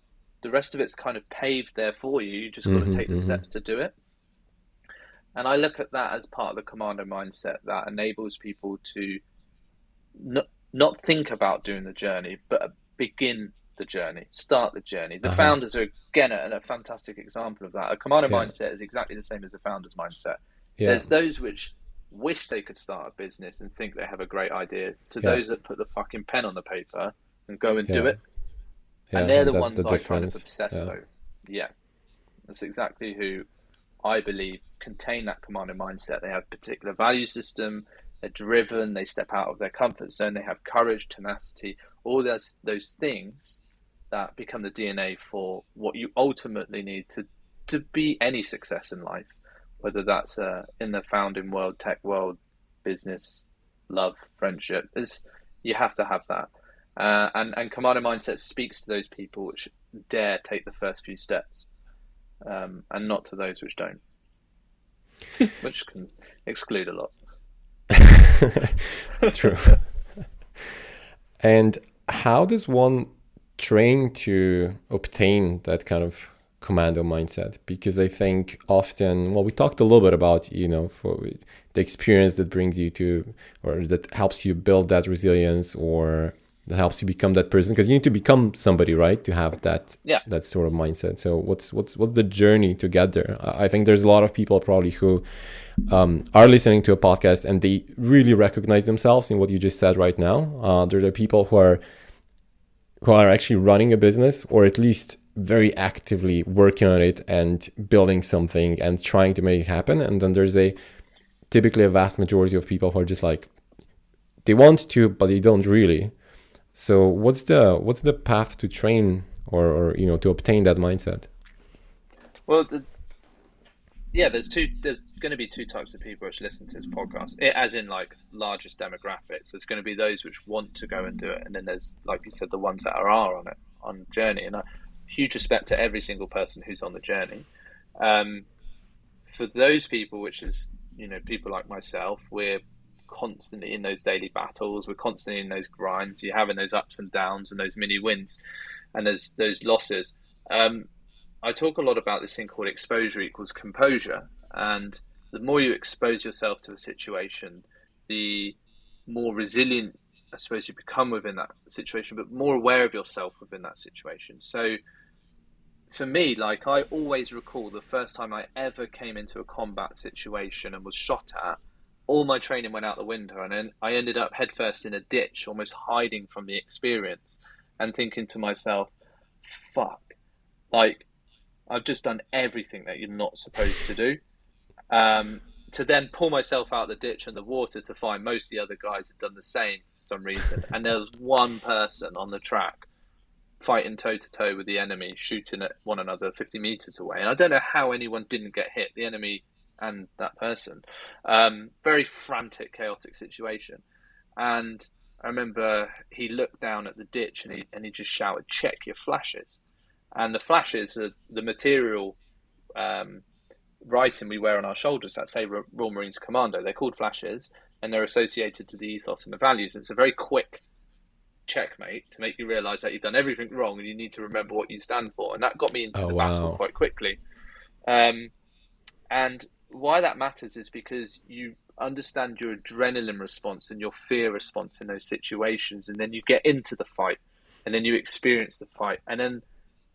the rest of it's kind of paved there for you. You just got to Mm-hmm. take the Mm-hmm. steps to do it. And I look at that as part of the commando mindset that enables people to not think about doing the journey, but begin the journey, start the journey. The Uh-huh. founders are again a fantastic example of that. A commando Yeah. mindset is exactly the same as a founder's mindset. Yeah. There's those which wish they could start a business and think they have a great idea, to Yeah. those that put the fucking pen on the paper and go and do Yeah. it. And Yeah. they're And the that's the ones I kind of difference. obsess Yeah. over. Yeah, that's exactly who I believe contain that commando mindset. They have a particular value system, they're driven, they step out of their comfort zone, they have courage, tenacity, all those things that become the DNA for what you ultimately need to be any success in life, whether that's in the founding world, tech world, business, love, friendship. Is you have to have that. And commando mindset speaks to those people which dare take the first few steps, and not to those which don't, which can exclude a lot. True. And how does one train to obtain that kind of commando mindset? Because I think often, well, we talked a little bit about, for the experience that brings you to, or that helps you build that resilience, or that helps you become that person, because you need to become somebody, right, to have that Yeah, that sort of mindset. So what's the journey to get there? I think there's a lot of people probably who are listening to a podcast and they really recognize themselves in what you just said right now. There are people who are actually running a business, or at least very actively working on it and building something and trying to make it happen. And then there's typically a vast majority of people who are just like, they want to, but they don't really. So what's the path to train or to obtain that mindset? well, yeah, there's going to be two types of people which listen to this podcast, as in like largest demographics. There's going to be those which want to go and do it, and then there's, like you said, the ones that are on it, on journey. And a huge respect to every single person who's on the journey. Um, for those people, which is people like myself, we're constantly in those daily battles. We're constantly in those grinds. You're having those ups and downs and those mini wins, and there's those losses. Um, I talk a lot about this thing called exposure equals composure. And the more you expose yourself to a situation, the more resilient, I suppose, you become within that situation, but more aware of yourself within that situation. So for me, like, I always recall the first time I ever came into a combat situation and was shot at. All my training went out the window, and then I ended up headfirst in a ditch, almost hiding from the experience, and thinking to myself, "Fuck! Like, I've just done everything that you're not supposed to do." To then pull myself out of the ditch and the water to find most of the other guys had done the same for some reason, and there was one person on the track fighting toe to toe with the enemy, shooting at one another 50 meters away. And I don't know how anyone didn't get hit, the enemy and that person. Very frantic, chaotic situation. And I remember he looked down at the ditch and he just shouted, "Check your flashes." And the flashes are the material writing we wear on our shoulders that say Royal Marines Commando. They're called flashes, and they're associated to the ethos and the values. And it's a very quick checkmate to make you realize that you've done everything wrong and you need to remember what you stand for. And that got me into Oh, the battle wow. quite quickly. And why that matters is because you understand your adrenaline response and your fear response in those situations, and then you get into the fight, and then you experience the fight, and then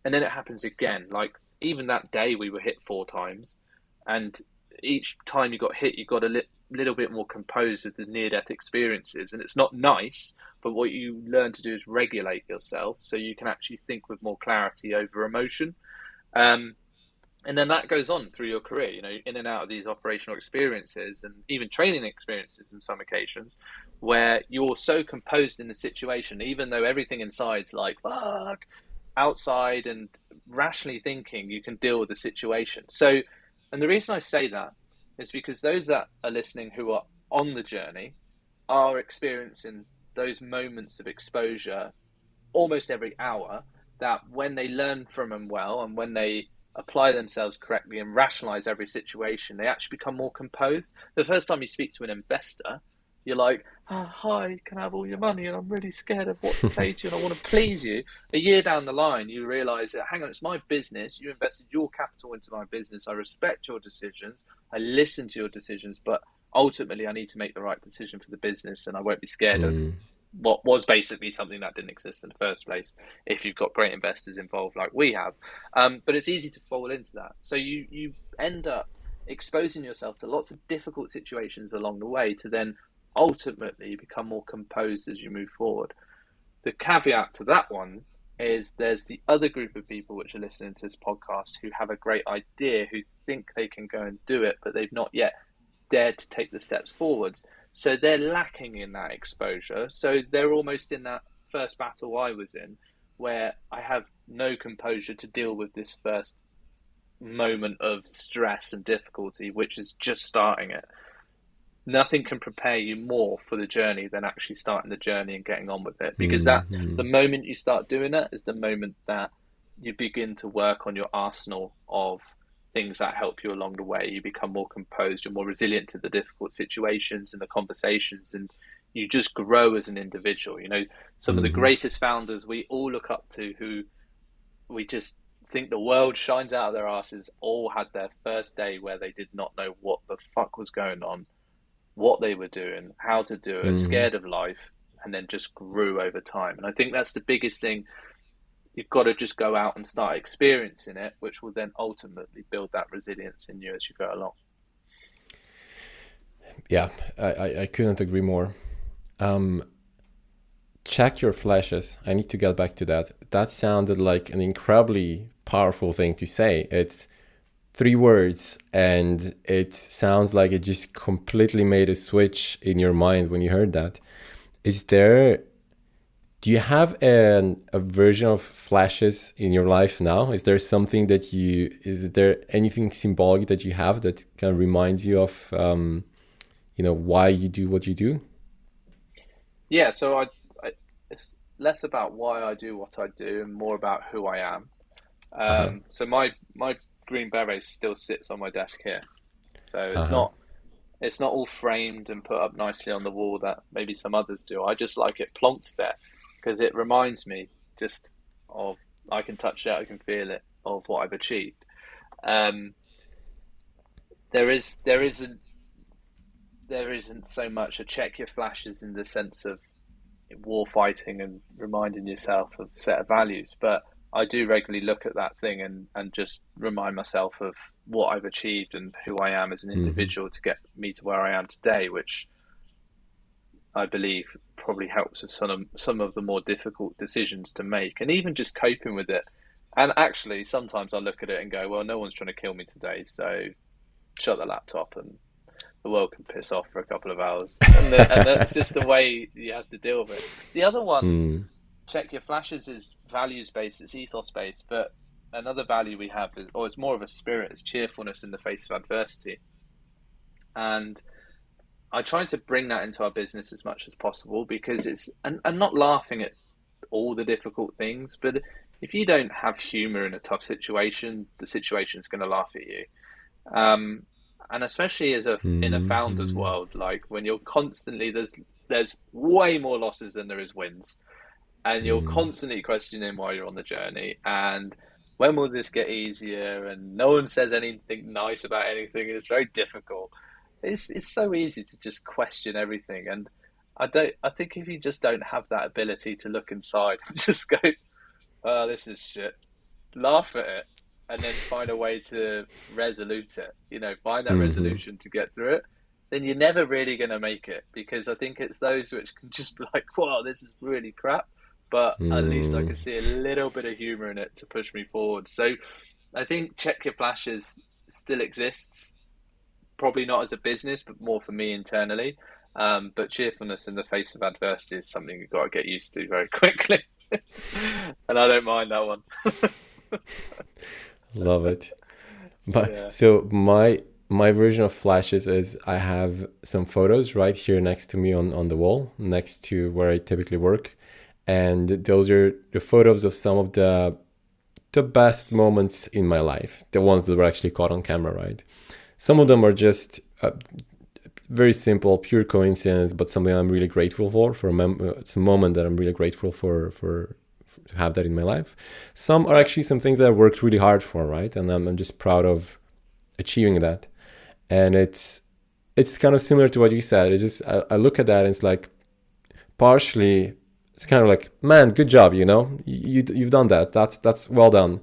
it happens again. Like even that day, we were hit 4 times, and each time you got hit, you got a little bit more composed with the near-death experiences, and it's not nice. But what you learn to do is regulate yourself, so you can actually think with more clarity over emotion. And then that goes on through your career, in and out of these operational experiences and even training experiences in some occasions, where you're so composed in the situation, even though everything inside's like, fuck, outside and rationally thinking, you can deal with the situation. So, and the reason I say that is because those that are listening who are on the journey are experiencing those moments of exposure almost every hour, that when they learn from them well and when they apply themselves correctly and rationalize every situation, they actually become more composed. The first time you speak to an investor, you're like, "Oh, hi, can I have all your money? And I'm really scared of what to say to you and I want to please you." A year down the line, you realize that, hang on, it's my business. You invested your capital into my business. I respect your decisions. I listen to your decisions, but ultimately I need to make the right decision for the business, and I won't be scared of Mm. what was basically something that didn't exist in the first place if you've got great investors involved like we have. But it's easy to fall into that. So you end up exposing yourself to lots of difficult situations along the way to then ultimately become more composed as you move forward. The caveat to that one is there's the other group of people which are listening to this podcast who have a great idea, who think they can go and do it, but they've not yet dared to take the steps forwards. So they're lacking in that exposure. So they're almost in that first battle I was in, where I have no composure to deal with this first moment of stress and difficulty, which is just starting it. Nothing can prepare you more for the journey than actually starting the journey and getting on with it. Because that the Mm. moment you start doing that is the moment that you begin to work on your arsenal of things that help you along the way. You become more composed, you're more resilient to the difficult situations and the conversations, and you just grow as an individual. Some of the Mm. greatest founders we all look up to, who we just think the world shines out of their asses, all had their first day where they did not know what the fuck was going on, what they were doing, how to do it, Mm. scared of life, and then just grew over time. And I think that's the biggest thing. You've got to just go out and start experiencing it, which will then ultimately build that resilience in you as you go along. Yeah, I couldn't agree more. Um, Check your flashes. I need to get back to that. That sounded like an incredibly powerful thing to say. It's 3 words, and it sounds like it just completely made a switch in your mind when you heard that. Is there, do you have a version of flashes in your life now? Is there something is there anything symbolic that you have that kind of reminds you of, why you do what you do? Yeah, so it's less about why I do what I do and more about who I am. Uh-huh. So my green beret still sits on my desk here. So Uh-huh. it's not all framed and put up nicely on the wall that maybe some others do. I just like it plonked there because it reminds me just of, I can touch it, I can feel it, of what I've achieved. Um, there isn't so much a check your flashes in the sense of war fighting and reminding yourself of a set of values, but I do regularly look at that thing and just remind myself of what I've achieved and who I am as an Mm-hmm. individual to get me to where I am today, which I believe probably helps with some of the more difficult decisions to make, and even just coping with it. And actually, sometimes I look at it and go, well, no one's trying to kill me today, so shut the laptop and the world can piss off for a couple of hours. And that's just the way you have to deal with it. The other one, Mm. check your flashes is values based, it's ethos based, but another value we have is, or it's more of a spirit, is cheerfulness in the face of adversity. And I try to bring that into our business as much as possible because and not laughing at all the difficult things, but if you don't have humor in a tough situation, the situation's going to laugh at you. Um, and especially in a founder's Mm-hmm. world, like when you're constantly there's way more losses than there is wins, and you're Mm. constantly questioning why you're on the journey and when will this get easier, and no one says anything nice about anything, and it's very difficult. It's so easy to just question everything, and I think if you just don't have that ability to look inside and just go, oh, this is shit, laugh at it, and then find a way to resolute it, find that Mm-hmm. resolution to get through it, then you're never really going to make it, because I think it's those which can just be like, wow, this is really crap, but at least I Mm. can see a little bit of humor in it to push me forward. So I think check your flashes still exists, probably not as a business, but more for me internally. But cheerfulness in the face of adversity is something you've got to get used to very quickly. And I don't mind that one. Love it. But Yeah. so my version of flashes is I have some photos right here next to me on the wall, next to where I typically work. And those are the photos of some of the best moments in my life, the ones that were actually caught on camera, right? Some of them are just very simple, pure coincidence, but something I'm really grateful for it's a moment that I'm really grateful for to have that in my life. Some are Yeah. actually some things that I worked really hard for, right? And I'm just proud of achieving that. And it's kind of similar to what you said. It's just I look at that and it's like partially it's kind of like, man, good job, you've done that. That's well done.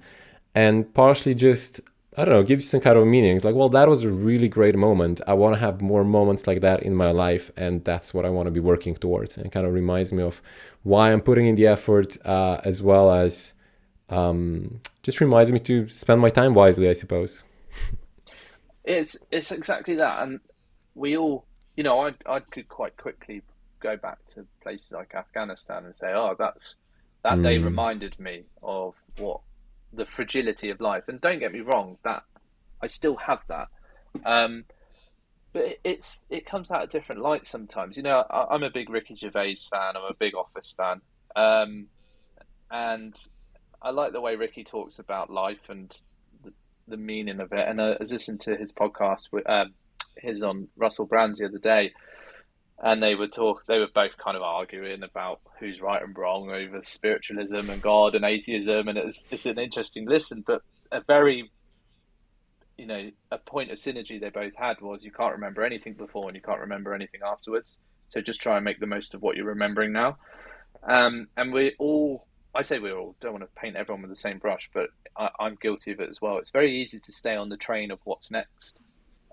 And partially just I don't know, gives you some kind of meaning. It's like, well, that was a really great moment. I want to have more moments like that in my life, and that's what I want to be working towards. And it kind of reminds me of why I'm putting in the effort, as well as just reminds me to spend my time wisely, I suppose. It's exactly that, and we all, I could quite quickly go back to places like Afghanistan and say, oh, that day Mm, reminded me of what the fragility of life. And don't get me wrong, that I still have that, um, but it comes out of different lights sometimes. I'm a big Ricky Gervais fan. I'm a big Office fan, um, and I like the way Ricky talks about life and the, the meaning of it. And I was listening to his podcast with his on Russell Brand's the other day, and they were both kind of arguing about who's right and wrong over spiritualism and God and atheism, and it's an interesting listen, but a very a point of synergy they both had was you can't remember anything before and you can't remember anything afterwards. So just try and make the most of what you're remembering now. And I say we all, don't want to paint everyone with the same brush, but I'm guilty of it as well. It's very easy to stay on the train of what's next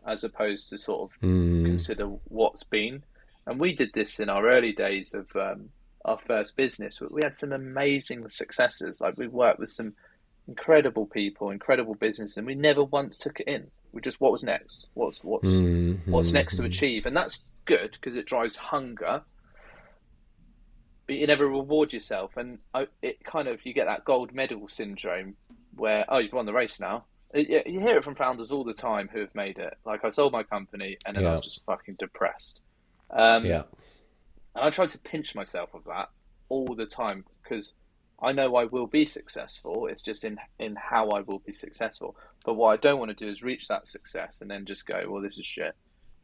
as opposed to sort of mm, consider what's been. And we did this in our early days of our first business. We had some amazing successes. Like we worked with some incredible people, incredible business, and we never once took it in. We just, what was next? mm, What's mm, next to mm. achieve? And that's good because it drives hunger, but you never reward yourself, and it kind of, you get that gold medal syndrome where, oh, you've won the race now. You hear it from founders all the time who have made it. Like I sold my company and then I Yeah, was just fucking depressed. Um, yeah. and I try to pinch myself of that all the time because I know I will be successful. It's just in how I will be successful. But what I don't want to do is reach that success and then just go, well, this is shit.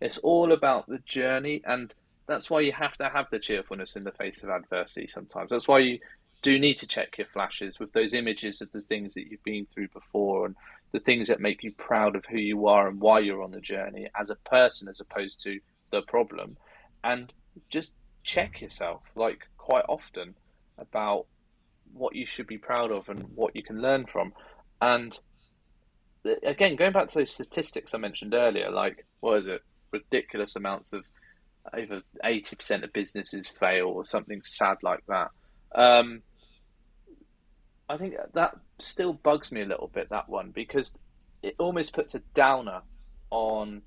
It's all about the journey, and that's why you have to have the cheerfulness in the face of adversity sometimes. That's why you do need to check your flashes with those images of the things that you've been through before and the things that make you proud of who you are and why you're on the journey as a person as opposed to the problem. And just check yourself like quite often about what you should be proud of and what you can learn from. And again, going back to those statistics I mentioned earlier, like what is it? Ridiculous amounts of over 80% of businesses fail or something sad like that. Um, I think that still bugs me a little bit, that one, because it almost puts a downer on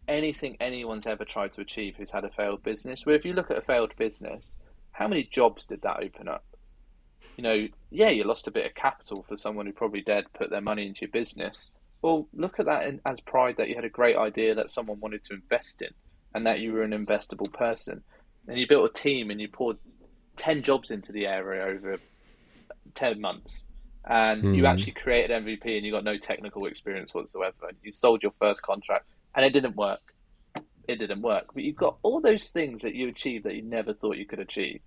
anything anyone's ever tried to achieve who's had a failed business. Where if you look at a failed business, how many jobs did that open up? yeah, you lost a bit of capital for someone who probably dared put their money into your business. Well, look at that as pride that you had a great idea that someone wanted to invest in and that you were an investable person. And you built a team and you poured 10 jobs into the area over 10 months. And you Hmm. actually created MVP and you got no technical experience whatsoever. And you sold your first contract and it didn't work. It didn't work. But you've got all those things that you achieved that you never thought you could achieve.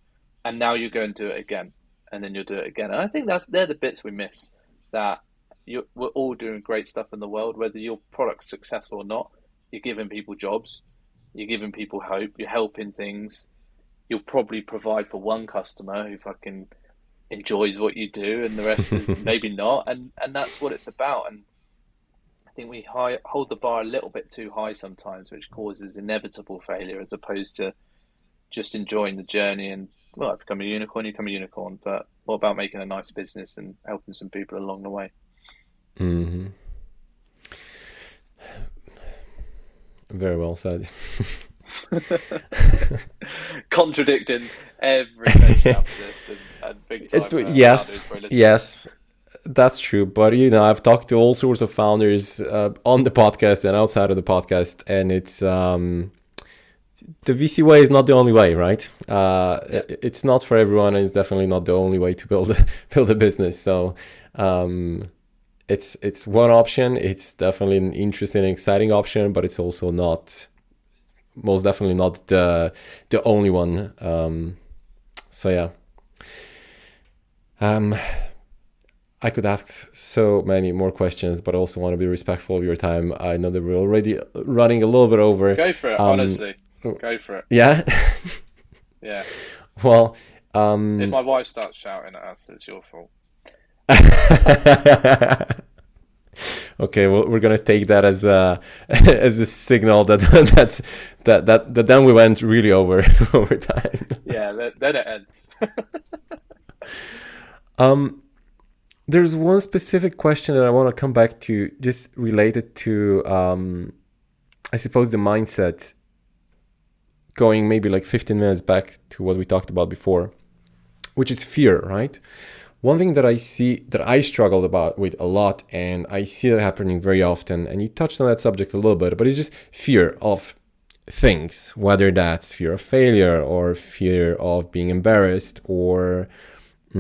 And now you go and do it again. And then you'll do it again. And I think they're the bits we miss. That we're all doing great stuff in the world, whether your product's successful or not. You're giving people jobs, you're giving people hope, you're helping things. You'll probably provide for one customer who fucking enjoys what you do, and the rest is maybe not. And that's what it's about. And I think we hold the bar a little bit too high sometimes, which causes inevitable failure as opposed to just enjoying the journey. And well, I've become a unicorn, you become a unicorn. But what about making a nice business and helping some people along the way? Hmm. Very well said. Contradicting every venture capitalist and big time Yes, founders for listening. yes, that's true. But I've talked to all sorts of founders on the podcast and outside of the podcast, and it's the VC way is not the only way, right? Yeah, It's not for everyone, and it's definitely not the only way to build a business. So it's one option. It's definitely an interesting and exciting option, but it's also not, most definitely not the only one. So yeah. Um, I could ask so many more questions, but I also want to be respectful of your time. I know that we're already running a little bit over. go for it. Um, Honestly, go for it. yeah. Yeah. Well, If my wife starts shouting at us, it's your fault. okay, well, we're gonna take that as a as a signal that that then we went really over time. Yeah, then it ends. Um, there's one specific question that I want to come back to, just related to I suppose the mindset, going maybe like 15 minutes back to what we talked about before, which is fear, right? One thing that I see that I struggled about with a lot, and I see that happening very often, and you touched on that subject a little bit, but it's just fear of things, whether that's fear of failure or fear of being embarrassed, or I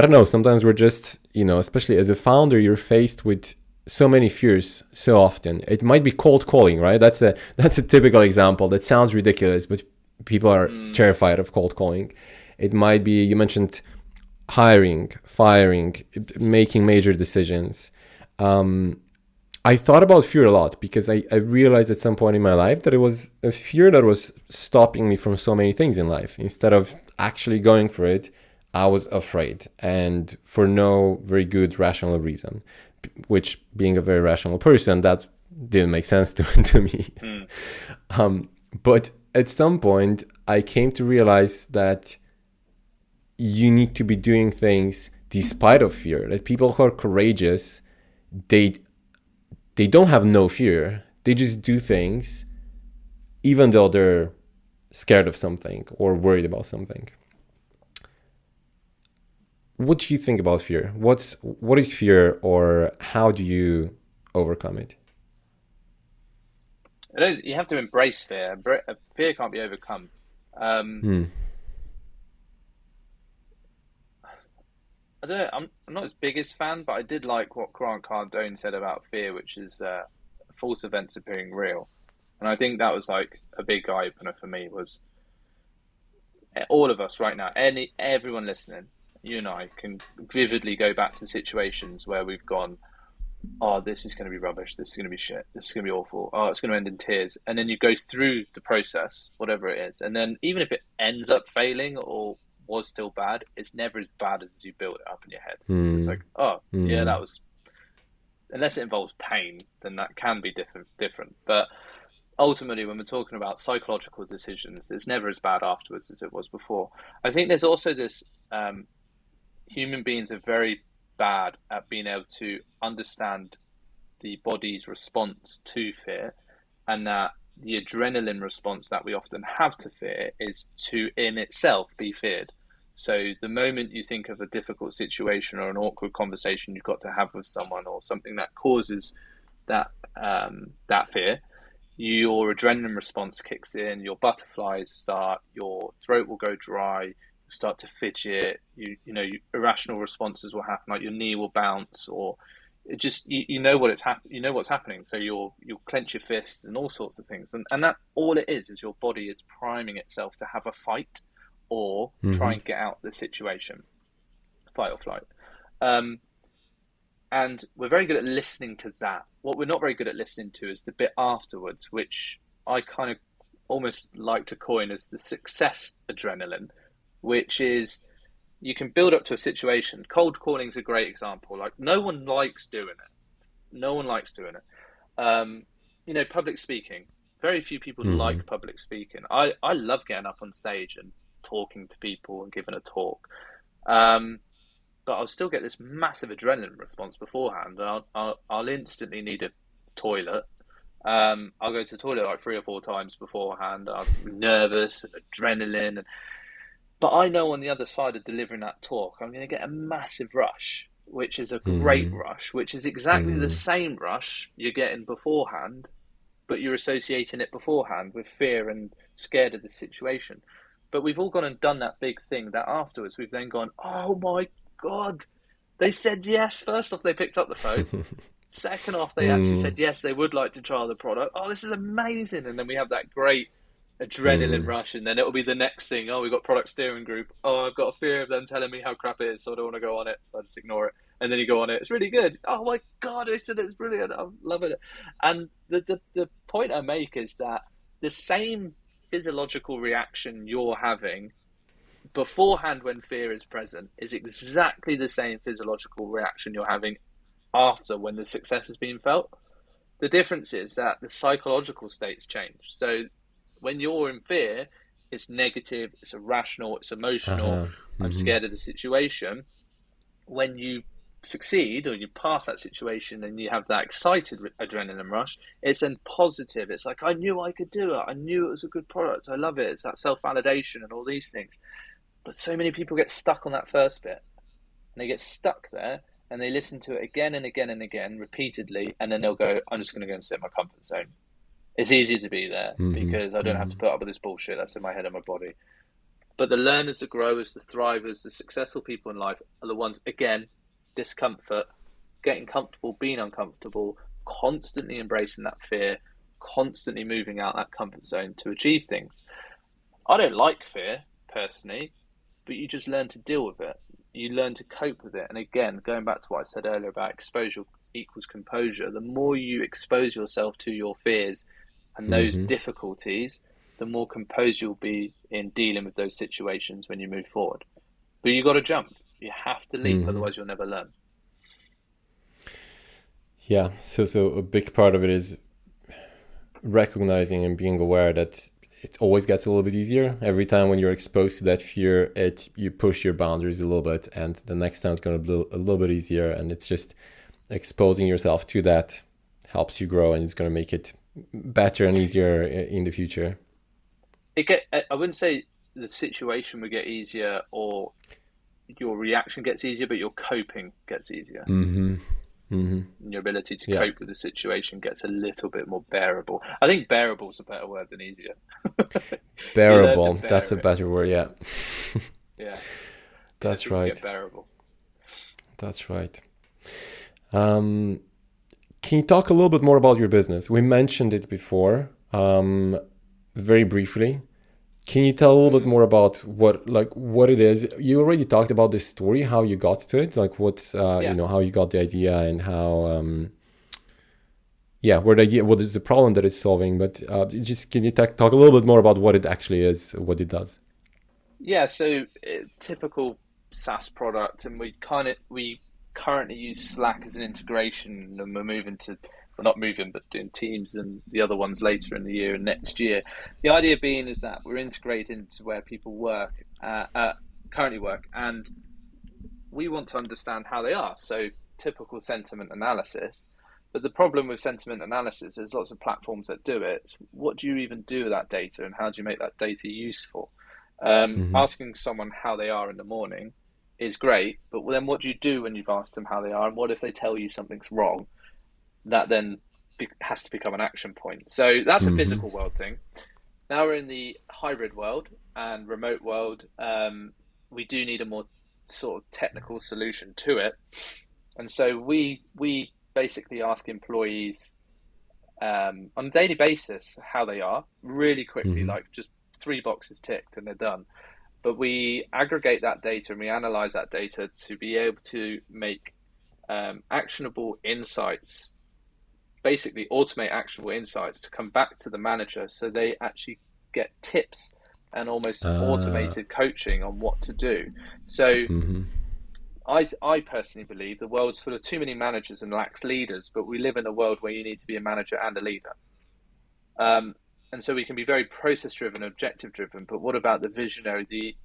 don't know, sometimes we're just, especially as a founder, you're faced with so many fears so often. It might be cold calling, right? That's a typical example that sounds ridiculous, but people are terrified of cold calling. It might be, you mentioned hiring, firing, making major decisions. I thought about fear a lot because I realized at some point in my life that it was a fear that was stopping me from so many things in life. Instead of actually going for it, I was afraid, and for no very good rational reason, which, being a very rational person, that didn't make sense to me. But at some point, I came to realize that you need to be doing things despite of fear. That people who are courageous, they don't have no fear. They just do things even though they're scared of something or worried about something. What do you think about fear? What is fear, or how do you overcome it? You have to embrace fear. Fear can't be overcome. Um, Hmm. I don't know. I'm not his biggest fan, but I did like what Grant Cardone said about fear, which is false events appearing real. And I think that was like a big eye opener for me. Was all of us right now, everyone listening, you and I can vividly go back to situations where we've gone, oh, this is going to be rubbish. This is going to be shit. This is going to be awful. Oh, it's going to end in tears. And then you go through the process, whatever it is. And then even if it ends up failing or was still bad, it's never as bad as you built it up in your head. So it's Hmm. like, oh, yeah, Hmm. that was, unless it involves pain, then that can be different. But ultimately, when we're talking about psychological decisions, it's never as bad afterwards as it was before. I think there's also this human beings are very bad at being able to understand the body's response to fear, and that the adrenaline response that we often have to fear is to in itself be feared. So the moment you think of a difficult situation or an awkward conversation you've got to have with someone, or something that causes that fear, your adrenaline response kicks in, your butterflies start, your throat will go dry, you start to fidget, irrational responses will happen, like your knee will bounce, or it just you know what's happening. So you'll clench your fists and all sorts of things, and that all it is your body is priming itself to have a fight or try and get out the situation, fight or flight. And we're very good at listening to that. What we're not very good at listening to is the bit afterwards, which I kind of almost like to coin as the success adrenaline, which is you can build up to a situation. Cold calling is a great example. Like, no one likes doing it. No one likes doing it. Public speaking. Very few people like public speaking. I love getting up on stage and talking to people and giving a talk. But I'll still get this massive adrenaline response beforehand. I'll instantly need a toilet. I'll go to the toilet like 3 or 4 times beforehand. I'm nervous and adrenaline. But I know on the other side of delivering that talk, I'm going to get a massive rush, which is a great rush, which is exactly the same rush you're getting beforehand, but you're associating it beforehand with fear and scared of the situation. But we've all gone and done that big thing that afterwards we've then gone, oh my God, they said yes. First off, they picked up the phone. Second off, they actually said yes, they would like to try the product. Oh, this is amazing. And then we have that great adrenaline rush, and then it'll be the next thing. Oh, we've got product steering group. Oh, I've got a fear of them telling me how crap it is, so I don't want to go on it, so I just ignore it. And then you go on it, it's really good. Oh my God, they said it's brilliant. I'm loving it. And the point I make is that the same physiological reaction you're having beforehand when fear is present is exactly the same physiological reaction you're having after when the success has been felt. The difference is that the psychological states change. So when you're in fear, it's negative, it's irrational, it's emotional. I'm scared of the situation. When you succeed or you pass that situation and you have that excited adrenaline rush, it's then positive. It's like, I knew I could do it. I knew it was a good product. I love it. It's that self-validation and all these things. But so many people get stuck on that first bit, and they get stuck there and they listen to it again and again and again repeatedly, and then they'll go, I'm just going to go and sit in my comfort zone. It's easier to be there because I don't have to put up with this bullshit that's in my head and my body. But the learners, the growers, the thrivers, the successful people in life are the ones, again, discomfort, getting comfortable, being uncomfortable, constantly embracing that fear, constantly moving out that comfort zone to achieve things. I don't like fear personally, but you just learn to deal with it. You learn to cope with it. And again, going back to what I said earlier about exposure equals composure, the more you expose yourself to your fears and those difficulties, the more composed you'll be in dealing with those situations when you move forward. But you got to jump. You have to leap, otherwise you'll never learn. Yeah, so a big part of it is recognizing and being aware that it always gets a little bit easier. Every time when you're exposed to that fear, you push your boundaries a little bit, and the next time it's going to be a little bit easier. And it's just exposing yourself to that helps you grow, and it's going to make it better and easier in the future. I wouldn't say the situation would get easier or your reaction gets easier, but your coping gets easier. And your ability to cope with the situation gets a little bit more bearable. I think bearable is a better word than easier. Bearable, that's a better word, yeah. Yeah. That's right. Get bearable. That's right. Can you talk a little bit more about your business? We mentioned it before, very briefly. Can you tell a little bit more about what it is? You already talked about this story, how you got to it, like what's how you got the idea and how what is the problem that it's solving? But just can you talk a little bit more about what it actually is, what it does? Yeah, so typical SaaS product, and we currently use Slack as an integration, and we're moving to. We're not moving, but doing Teams and the other ones later in the year and next year. The idea being is that we're integrated into where people currently work, and we want to understand how they are. So typical sentiment analysis. But the problem with sentiment analysis, there's lots of platforms that do it. What do you even do with that data, and how do you make that data useful? Mm-hmm. Asking someone how they are in the morning is great, but then what do you do when you've asked them how they are? And what if they tell you something's wrong? That then has to become an action point. So that's a Mm-hmm. physical world thing. Now we're in the hybrid world and remote world. We do need a more sort of technical solution to it, and so we basically ask employees on a daily basis how they are really quickly, Mm-hmm. like just three boxes ticked and they're done. But we aggregate that data and we analyze that data to be able to make actionable insights, basically automate actionable insights to come back to the manager so they actually get tips and almost Uh, automated coaching on what to do. So mm-hmm. I personally believe the world's full of too many managers and lacks leaders, but we live in a world where you need to be a manager and a leader. Um, and so we can be very process driven, objective driven, but what about the visionary,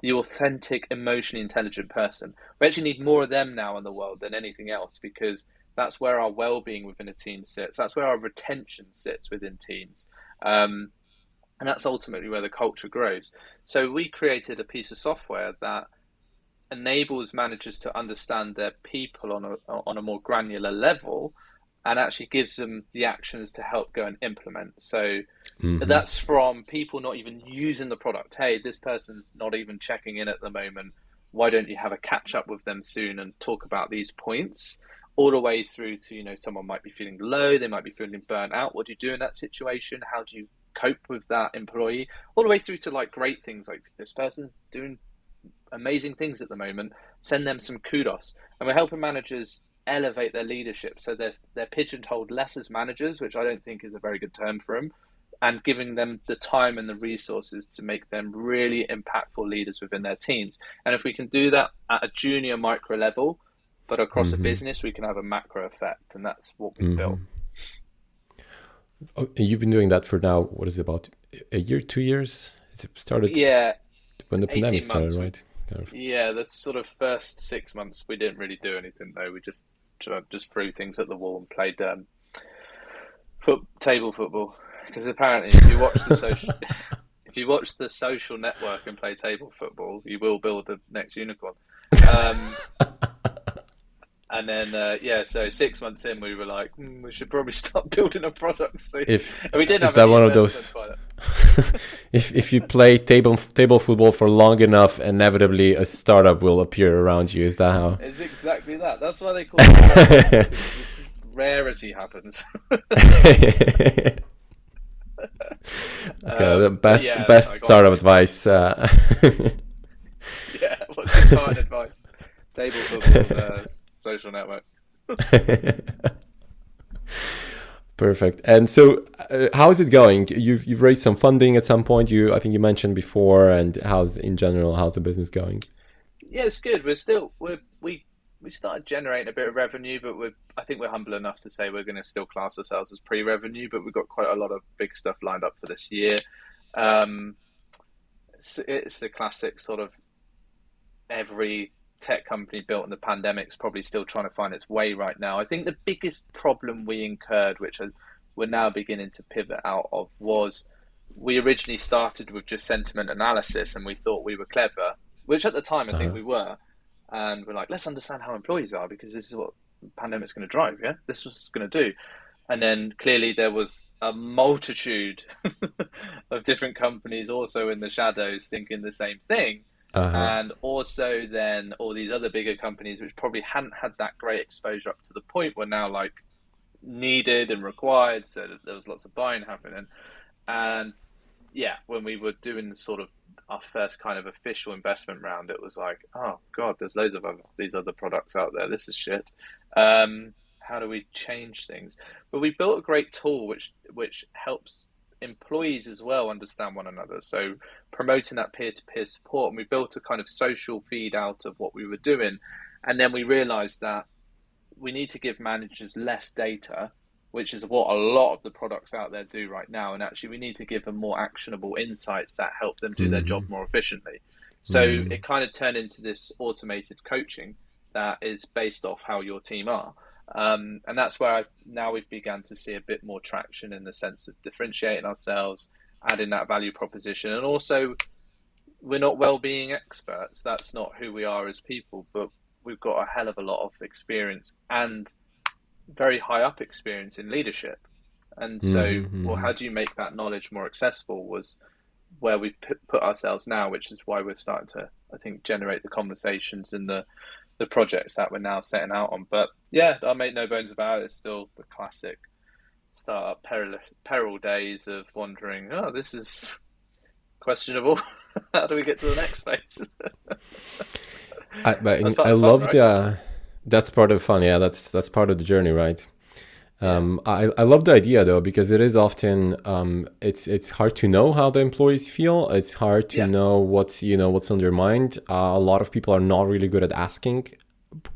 the authentic, emotionally intelligent person? We actually need more of them now in the world than anything else because that's where our well-being within a team sits. That's where our retention sits within teams, and that's ultimately where the culture grows. So we created a piece of software that enables managers to understand their people on a more granular level, and actually gives them the actions to help go and implement. So Mm-hmm. that's from people not even using the product. Hey, this person's not even checking in at the moment. Why don't you have a catch up with them soon and talk about these points? All the way through to, someone might be feeling low, they might be feeling burnt out. What do you do in that situation? How do you cope with that employee? All the way through to like great things like this person's doing amazing things at the moment. Send them some kudos. And we're helping managers elevate their leadership so they're pigeonholed less as managers, which I don't think is a very good term for them, and giving them the time and the resources to make them really impactful leaders within their teams. And if we can do that at a junior micro level, but across a Mm-hmm. business, we can have a macro effect. And that's what we've Mm-hmm. built. Oh, and you've been doing that for now, what is it, about a year, 2 years? It started Yeah, when the pandemic 18 started, months. right? Kind of. Yeah, the sort of first 6 months, we didn't really do anything though. We just threw things at the wall and played table football. Because apparently, if you watch the Social Network and play table football, you will build the next unicorn. Um, and then yeah, so 6 months in, we were like, we should probably start building a product soon. If And we didn't is have that any one of investment those? by that. If you play table football for long enough, inevitably a startup will appear around you. Is that how? It's exactly that. That's why they call it startup, because this is rarity happens. Okay, the But best yeah, I best got startup away from it. advice. Yeah, what's your current advice? Table football, social network. Perfect. And so, how is it going? You've raised some funding at some point. I think you mentioned before. And how's the business going? Yeah, it's good. We started generating a bit of revenue, but I think we're humble enough to say we're going to still class ourselves as pre-revenue. But we've got quite a lot of big stuff lined up for this year. Um, it's the classic sort of every tech company built in the pandemic's probably still trying to find its way right now. I think the biggest problem we incurred, which we're now beginning to pivot out of, was we originally started with just sentiment analysis and we thought we were clever, which at the time I think Uh-huh. we were. And we're like, let's understand how employees are because this is what the pandemic's going to drive. Yeah, this was going to do. And then clearly there was a multitude of different companies also in the shadows thinking the same thing. Uh-huh. And also then all these other bigger companies which probably hadn't had that great exposure up to the point were now like needed and required. So that there was lots of buying happening. And yeah, when we were doing sort of our first kind of official investment round, it was like, oh God, there's loads of these other products out there. This is shit. How do we change things? But we built a great tool which helps employees as well understand one another. So promoting that peer-to-peer support, and we built a kind of social feed out of what we were doing, and then we realized that we need to give managers less data, which is what a lot of the products out there do right now. And actually, we need to give them more actionable insights that help them do their job Mm-hmm. more efficiently. So Mm-hmm. it kind of turned into this automated coaching that is based off how your team are. And that's where now we've begun to see a bit more traction in the sense of differentiating ourselves, adding that value proposition, and also we're not well-being experts. That's not who we are as people, but we've got a hell of a lot of experience and very high up experience in leadership. And so, well, Mm-hmm. how do you make that knowledge more accessible was where we've put ourselves now, which is why we're starting to, I think, generate the conversations and the projects that we're now setting out on. But yeah, I make no bones about it. It's still the classic startup peril days of wondering, oh, this is questionable. How do we get to the next phase? That's I part of the fun, love right? the that's part of fun. Yeah, that's part of the journey, right? Yeah, I love the idea though, because it is often it's hard to know how the employees feel. It's hard to yeah, know what's on their mind. A lot of people are not really good at asking,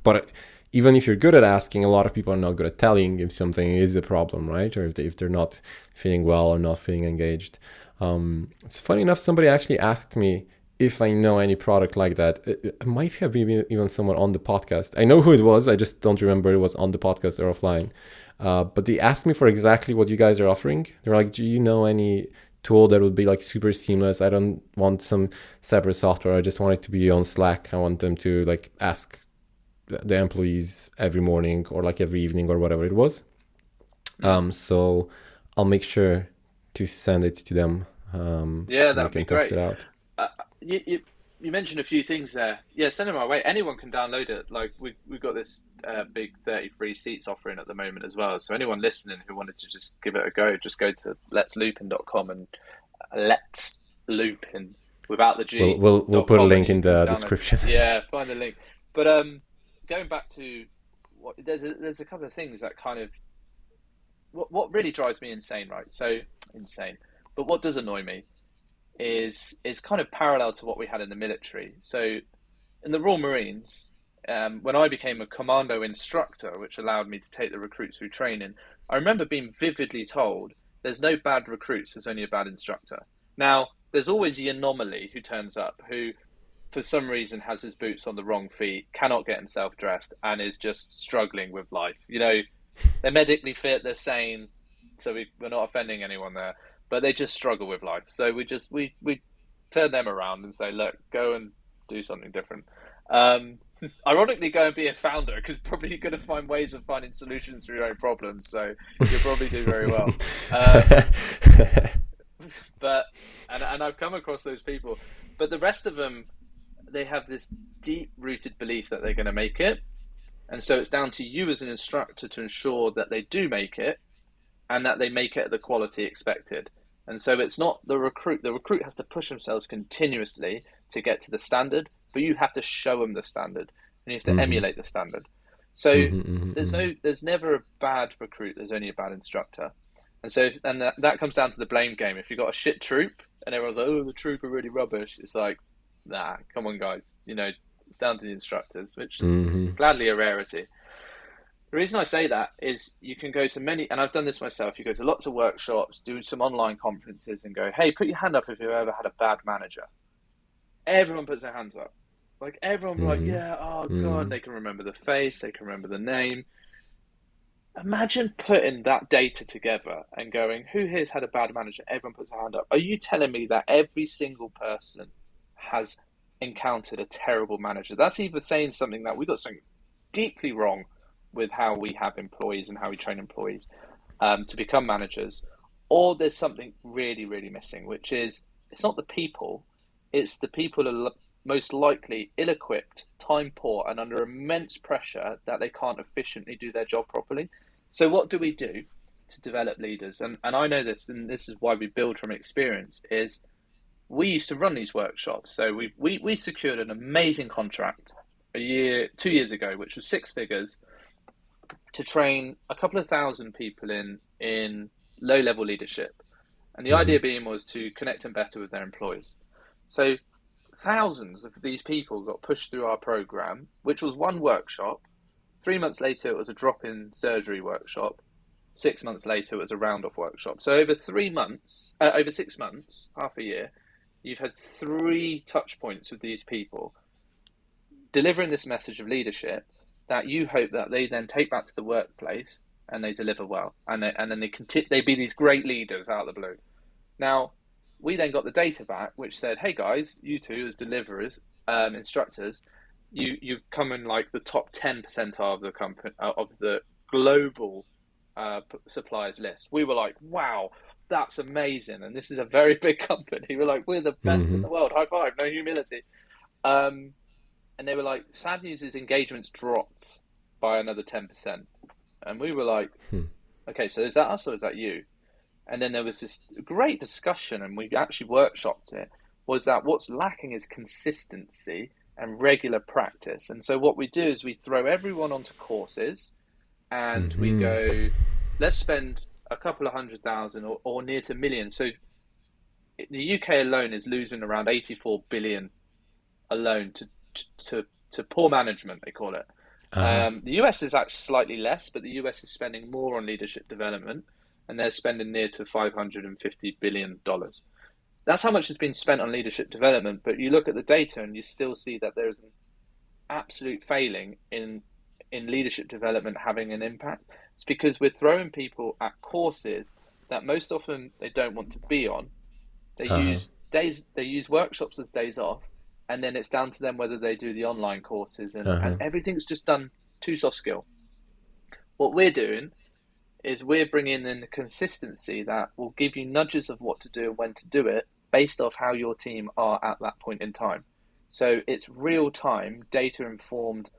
but even if you're good at asking, a lot of people are not good at telling if something is a problem, right? Or if they're not feeling well or not feeling engaged. It's funny enough, somebody actually asked me if I know any product like that. It might have been even someone on the podcast. I know who it was. I just don't remember it was on the podcast or offline. But they asked me for exactly what you guys are offering. They're like, do you know any tool that would be like super seamless? I don't want some separate software. I just want it to be on Slack. I want them to like ask the employees every morning or like every evening or whatever it was. mm. So I'll make sure to send it to them, Yeah, and they that'd be can test great. it out. Uh, you mentioned a few things there. Yeah, send them our way. Anyone can download it. Like we've got this big 33 seats offering at the moment as well. So anyone listening who wanted to just give it a go, just go to letsloopin.com and let's loopin without the We'll G we'll we'll dot put a com, and link you in can the download. description. Yeah, find the link. But going back to there's a couple of things that kind of what really drives me insane, right? So insane. But what does annoy me is kind of parallel to what we had in the military. So in the Royal Marines, when I became a commando instructor, which allowed me to take the recruits through training, I remember being vividly told there's no bad recruits, there's only a bad instructor. Now, there's always the anomaly who turns up who, for some reason, has his boots on the wrong feet, cannot get himself dressed, and is just struggling with life. You know, they're medically fit, they're sane, so we're not offending anyone there, but they just struggle with life. So we turn them around and say, look, go and do something different. Um, Ironically, go and be a founder because probably you're going to find ways of finding solutions for your own problems. So you'll probably do very well. Um, but and I've come across those people, but the rest of them, they have this deep rooted belief that they're going to make it, and so it's down to you as an instructor to ensure that they do make it and that they make it at the quality expected. And so it's not the recruit. The recruit has to push themselves continuously to get to the standard, but you have to show them the standard and you have to Hmm. emulate the standard. So Hmm. Hmm. there's never a bad recruit. There's only a bad instructor. And so, and that comes down to the blame game. If you've got a shit troop and everyone's like, oh, the troop are really rubbish, it's like, nah, come on, guys. You know, it's down to the instructors, which is Hmm. gladly a rarity. The reason I say that is you can go to many, and I've done this myself. You go to lots of workshops, do some online conferences, and go, "Hey, put your hand up if you've ever had a bad manager." Everyone puts their hands up. Like everyone, like, Hmm. "Yeah, oh god," Hmm. they can remember the face, they can remember the name. Imagine putting that data together and going, "Who here's had a bad manager?" Everyone puts their hand up. Are you telling me that every single person has encountered a terrible manager? That's either saying something that we got something deeply wrong with how we have employees and how we train employees to become managers, or there's something really, really missing, which is it's not the people, it's the people who are most likely ill equipped, time poor, and under immense pressure that they can't efficiently do their job properly. So, what do we do to develop leaders? And I know this, and this is why we build from experience, is we used to run these workshops. So we secured an amazing contract 2 years ago, which was six figures to train a couple of thousand people in low level leadership. And the Hmm. idea being was to connect them better with their employees. So thousands of these people got pushed through our program, which was one workshop. 3 months later, it was a drop in surgery workshop. 6 months later, it was a round off workshop. So over 3 months, over 6 months, half a year, you've had three touch points with these people delivering this message of leadership that you hope that they then take back to the workplace and they deliver well, and then they be these great leaders out of the blue. Now, we then got the data back, which said, "Hey guys, you two as deliverers, instructors, you've come in like the top 10 percentile of the company of the global suppliers list." We were like, "Wow, that's amazing!" And this is a very big company. We're like, "We're the best in Mm-hmm. the world. High five, no humility." Um, and they were like, "Sad news is engagements dropped by another 10%." And we were like, "Okay, so is that us or is that you?" And then there was this great discussion, and we actually workshopped it, was that what's lacking is consistency and regular practice. And so what we do is we throw everyone onto courses and we Mm-hmm. go, let's spend a couple of 100,000 or near to millions. So the UK alone is losing around 84 billion alone to poor management, they call it. Uh-huh. The US is actually slightly less, but the US is spending more on leadership development, and they're spending near to $550 billion. That's how much has been spent on leadership development. But you look at the data, and you still see that there's an absolute failing in leadership development having an impact. It's because we're throwing people at courses that most often they don't want to be on. Uh-huh. They use workshops as days off, and then it's down to them whether they do the online courses, and Uh-huh. everything's just done too soft skill. What we're doing is we're bringing in the consistency that will give you nudges of what to do and when to do it based off how your team are at that point in time. So it's real time, data informed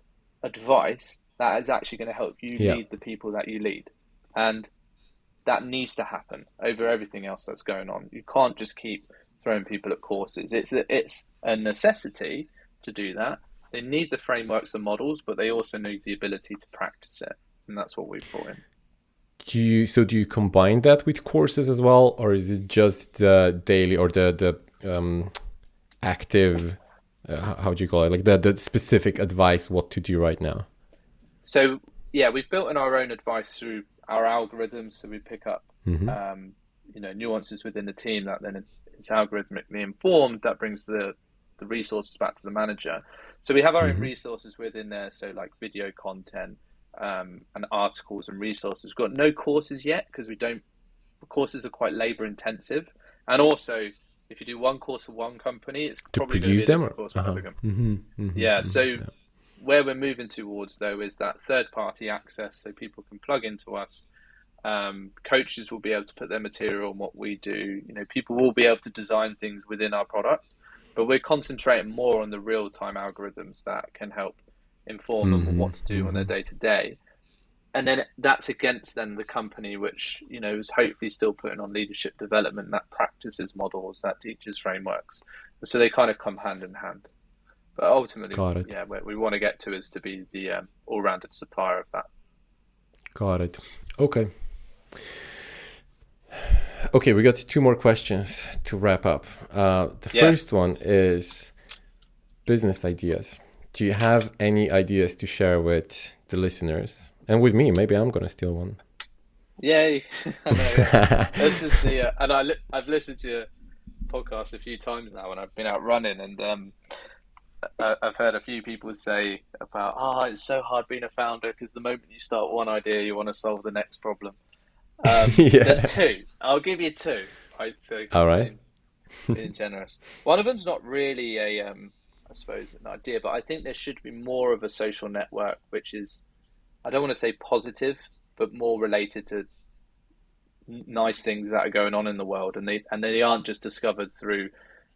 advice that is actually going to help you Yeah. lead the people that you lead. And that needs to happen over everything else that's going on. You can't just keep throwing people at courses. It's a necessity to do that. They need the frameworks and models, but they also need the ability to practice it, and that's what we've brought in. Do you combine that with courses as well, or is it just the daily or the active? How do you call it? Like the specific advice what to do right now. So yeah, we've built in our own advice through our algorithms, so we pick up Mm-hmm. um, nuances within the team that then it's algorithmically informed. That brings the resources back to the manager. So we have our own Mm-hmm. resources within there, so like video content and articles and resources. We've got no courses yet because we don't. Courses are quite labor intensive, and also if you do one course for one company, it's To probably going to be produce a them, different or course for uh-huh. another company. Mm-hmm. Mm-hmm. Yeah, Mm-hmm. so Yeah. where we're moving towards though is that third party access, so people can plug into us. Coaches will be able to put their material on what we do. People will be able to design things within our product, but we're concentrating more on the real time algorithms that can help inform them on Mm-hmm. what to do on their Mm-hmm. day to day. And then that's against then the company, which is hopefully still putting on leadership development that practices models, that teaches frameworks. So they kind of come hand in hand. But ultimately, Got it. yeah, where we want to get to is to be the all-rounded supplier of that. Got it. Okay. Okay, we got two more questions to wrap up. The Yeah, first one is business ideas. Do you have any ideas to share with the listeners and with me? Maybe I'm gonna steal one. yeah, I know. Yeah, this is and I've listened to your podcast a few times now, and I've been out running, and I've heard a few people say about, it's so hard being a founder because the moment you start one idea, you want to solve the next problem. There's Yeah. two. I'll give you two. Right, so All right. being generous. One of them's not really I suppose, an idea, but I think there should be more of a social network, which is, I don't want to say positive, but more related to nice things that are going on in the world, and they aren't just discovered through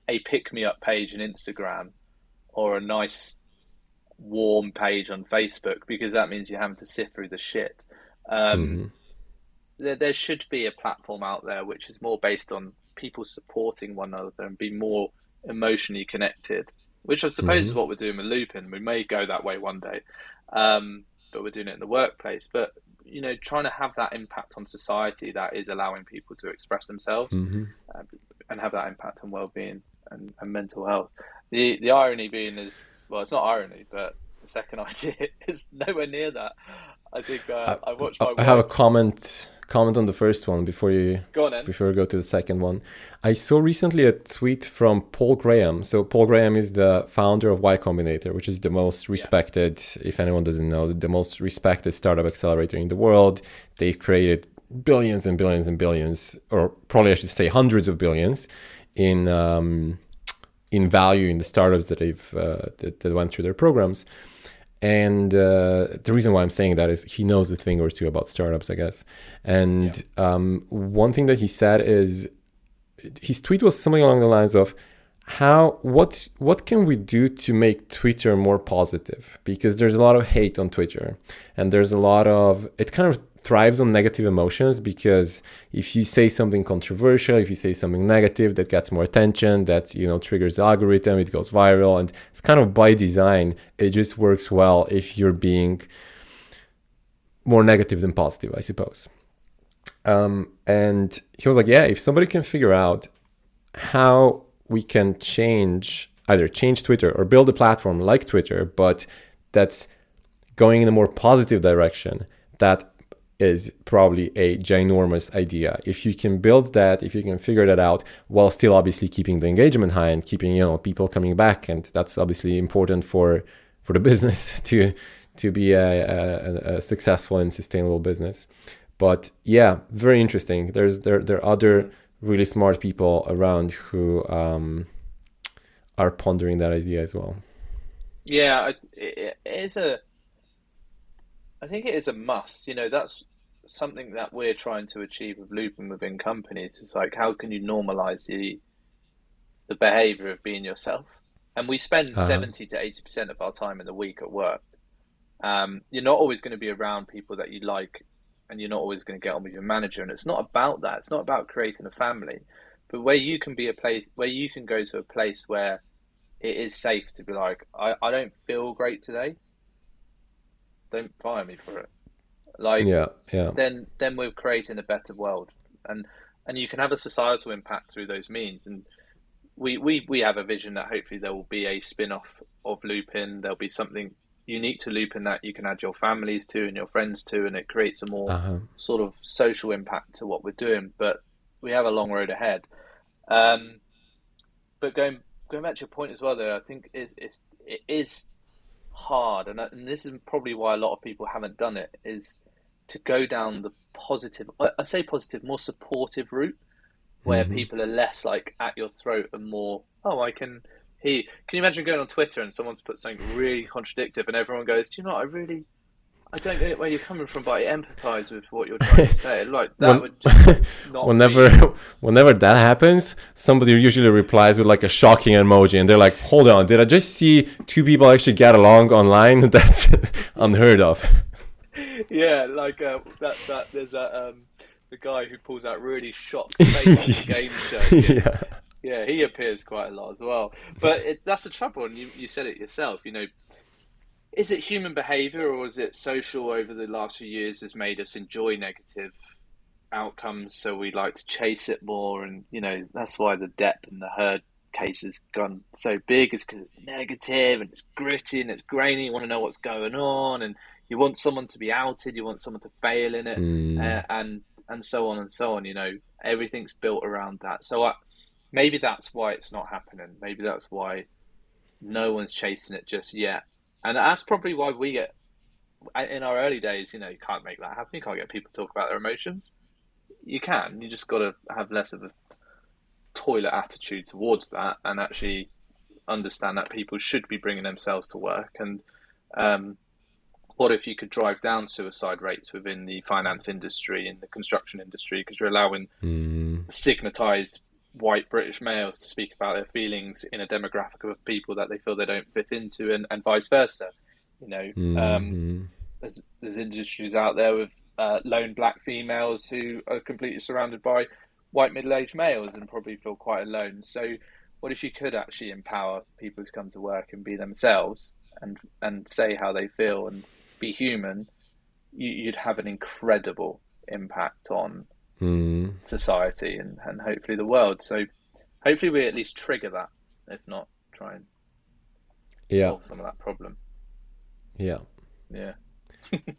a pick me up page on Instagram or a nice warm page on Facebook, because that means you're having to sift through the shit. Um, Mm-hmm. there should be a platform out there which is more based on people supporting one another and be more emotionally connected, which I suppose Mm-hmm. is what we're doing with Loopin. We may go that way one day, but we're doing it in the workplace. But trying to have that impact on society that is allowing people to express themselves Mm-hmm. uh, and have that impact on well-being and mental health. The irony being is, well, it's not irony, but the second idea is nowhere near that. I think I, I watched my I have a wife. comment on the first one Go on, then. before we go to the second one. I saw recently a tweet from Paul Graham. So Paul Graham is the founder of Y Combinator, which is the most Yeah, respected, if anyone doesn't know, the most respected startup accelerator in the world. They created billions and billions and billions, or probably I should say hundreds of billions in value in the startups that that went through their programs. And the reason why I'm saying that is he knows a thing or two about startups, I guess. And one thing that he said is, his tweet was something along the lines of, what can we do to make Twitter more positive? Because there's a lot of hate on Twitter, and there's a lot of, it kind of thrives on negative emotions, because if you say something controversial, if you say something negative, that gets more attention, that, you know, triggers the algorithm, it goes viral, and it's kind of by design. It just works well if you're being more negative than positive, I suppose. And he was like, yeah, if somebody can figure out how we can either change Twitter or build a platform like Twitter, but that's going in a more positive direction, that is probably a ginormous idea. If you can build that, if you can figure that out, while still obviously keeping the engagement high and keeping, you know, people coming back, and that's obviously important for the business to be a successful and sustainable business. But yeah, very interesting. There are other really smart people around who are pondering that idea as well. Yeah, I think it is a must. You know, that's something that we're trying to achieve with Loopin within companies. It's like, how can you normalize the behavior of being yourself? And we spend Uh-huh. 70 to 80% of our time in the week at work. You're not always going to be around people that you like, and you're not always going to get on with your manager. And it's not about that. It's not about creating a family, but where you can be a place where you can go to a place where it is safe to be like, I don't feel great today. Don't fire me for it. Like, Yeah, yeah. then we're creating a better world, and you can have a societal impact through those means. And we have a vision that hopefully there will be a spin-off of Loopin. There'll be something unique to Loopin that you can add your families to and your friends to, and it creates a more Uh-huh. sort of social impact to what we're doing. But we have a long road ahead. Um, but going back to your point as well, though, I think it is hard, and this is probably why a lot of people haven't done it, is to go down the positive, I say positive, more supportive route, where Mm-hmm. people are less like at your throat and more, oh, I can hear. Can you imagine going on Twitter and someone's put something really contradictive and everyone goes, do you know what, I don't get where you're coming from, but I empathize with what you're trying to say. Like, that when would just not whenever be. whenever that happens, somebody usually replies with like a shocking emoji, and they're like, hold on, did I just see two people actually get along online? That's unheard of. Yeah, like that there's the guy who pulls out really shocked faces in game shows. Yeah, Yeah. yeah, he appears quite a lot as well. But that's the trouble, and you said it yourself. You know, is it human behavior, or is it social over the last few years has made us enjoy negative outcomes, so we like to chase it more? And you know, that's why the depth and the herd case has gone so big, is because it's negative and it's gritty and it's grainy. You want to know what's going on, and you want someone to be outed, you want someone to fail in it, Mm, and so on and so on. You know, everything's built around that. So maybe that's why it's not happening. Maybe that's why no one's chasing it just yet. And that's probably why we get, in our early days, you know, you can't make that happen. You can't get people to talk about their emotions. You can. You just got to have less of a toilet attitude towards that, and actually understand that people should be bringing themselves to work. And um, what if you could drive down suicide rates within the finance industry and the construction industry, because you're allowing mm, stigmatized white British males to speak about their feelings in a demographic of people that they feel they don't fit into, and vice versa. You know, mm, there's industries out there with lone black females who are completely surrounded by white middle-aged males and probably feel quite alone. So, what if you could actually empower people to come to work and be themselves, and say how they feel and be human? You'd have an incredible impact on mm. society, and hopefully the world. So hopefully we at least trigger that, if not try and Yeah, solve some of that problem. yeah. Yeah,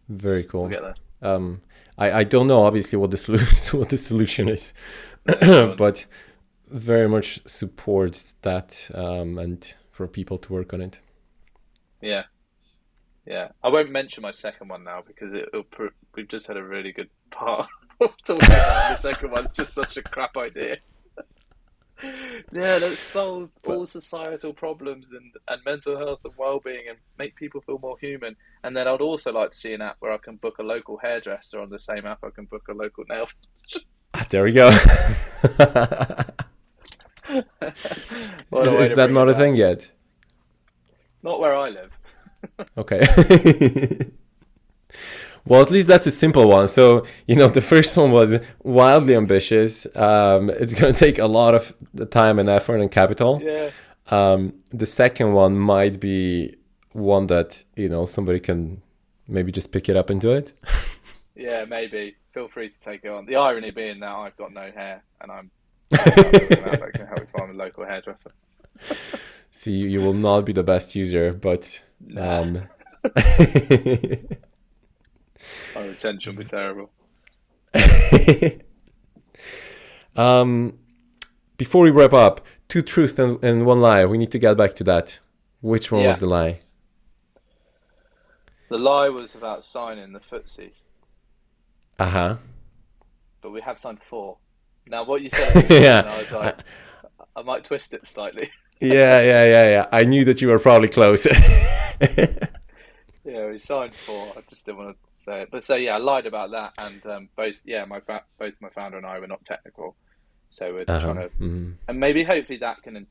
Very we'll cool. get there. I don't know obviously what the solution what the solution is, No, go on. but very much supports that, and for people to work on it. Yeah, yeah. I won't mention my second one now because we've just had a really good part of talking about it. The second one's just such a crap idea. Yeah, let's solve But all societal problems and mental health and well-being and make people feel more human. And then I'd also like to see an app where I can book a local hairdresser on the same app I can book a local nail. there we go. What a way Is to that bring it not a thing back. yet? Not where I live. Okay. Well, at least that's a simple one. So, the first one was wildly ambitious. It's going to take a lot of the time and effort and capital. Yeah, The second one might be one that, somebody can maybe just pick it up and do it. yeah, maybe. Feel free to take it on. The irony being that I've got no hair and I'm thinking about building an app that can help me find a local hairdresser. See, you will not be the best user, but Nah, my retention will be terrible. um, before we wrap up, two truths and one lie. We need to get back to that. Which one was Yeah, the lie? the lie was about signing the footsie, Uh-huh. but we have signed four. Now, what you said at the beginning, Yeah. I was I, like, I might twist it slightly. yeah. I knew that you were probably close. Yeah, we signed four. I just didn't want to say it. But so yeah, I lied about that, and both yeah, both my founder and I were not technical, so we're Uh-huh. trying to, Mhm. and maybe hopefully that can,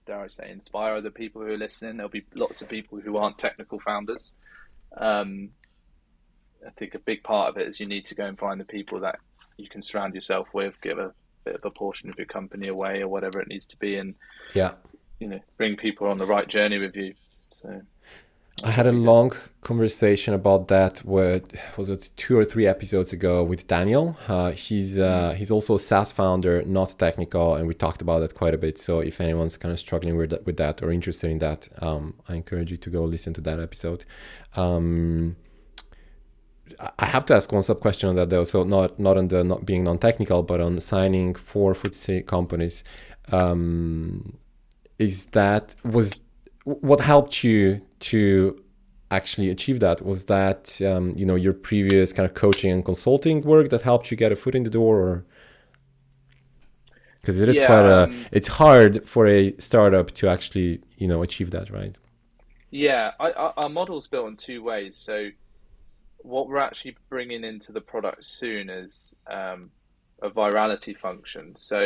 dare I say, inspire other people who are listening. There'll be lots of people who aren't technical founders. Um, I think a big part of it is you need to go and find the people that you can surround yourself with, give a bit of a portion of your company away or whatever it needs to be, and Yeah. bring people on the right journey with you. So I that's had what a we did. long conversation about that. What was it, 2 or 3 episodes ago with Daniel? Mm. He's also a SaaS founder, not technical, and we talked about that quite a bit. So if anyone's kind of struggling with that or interested in that, I encourage you to go listen to that episode. Um, I have to ask one sub question on that though. So not on the not being non-technical, but on signing for FTSE companies. Um, is that was what helped you to actually achieve that? Was that your previous kind of coaching and consulting work that helped you get a foot in the door, or because it is quite Yeah, it's hard for a startup to actually achieve that, right? yeah. Our model's built in two ways. So what we're actually bringing into the product soon is a virality function. So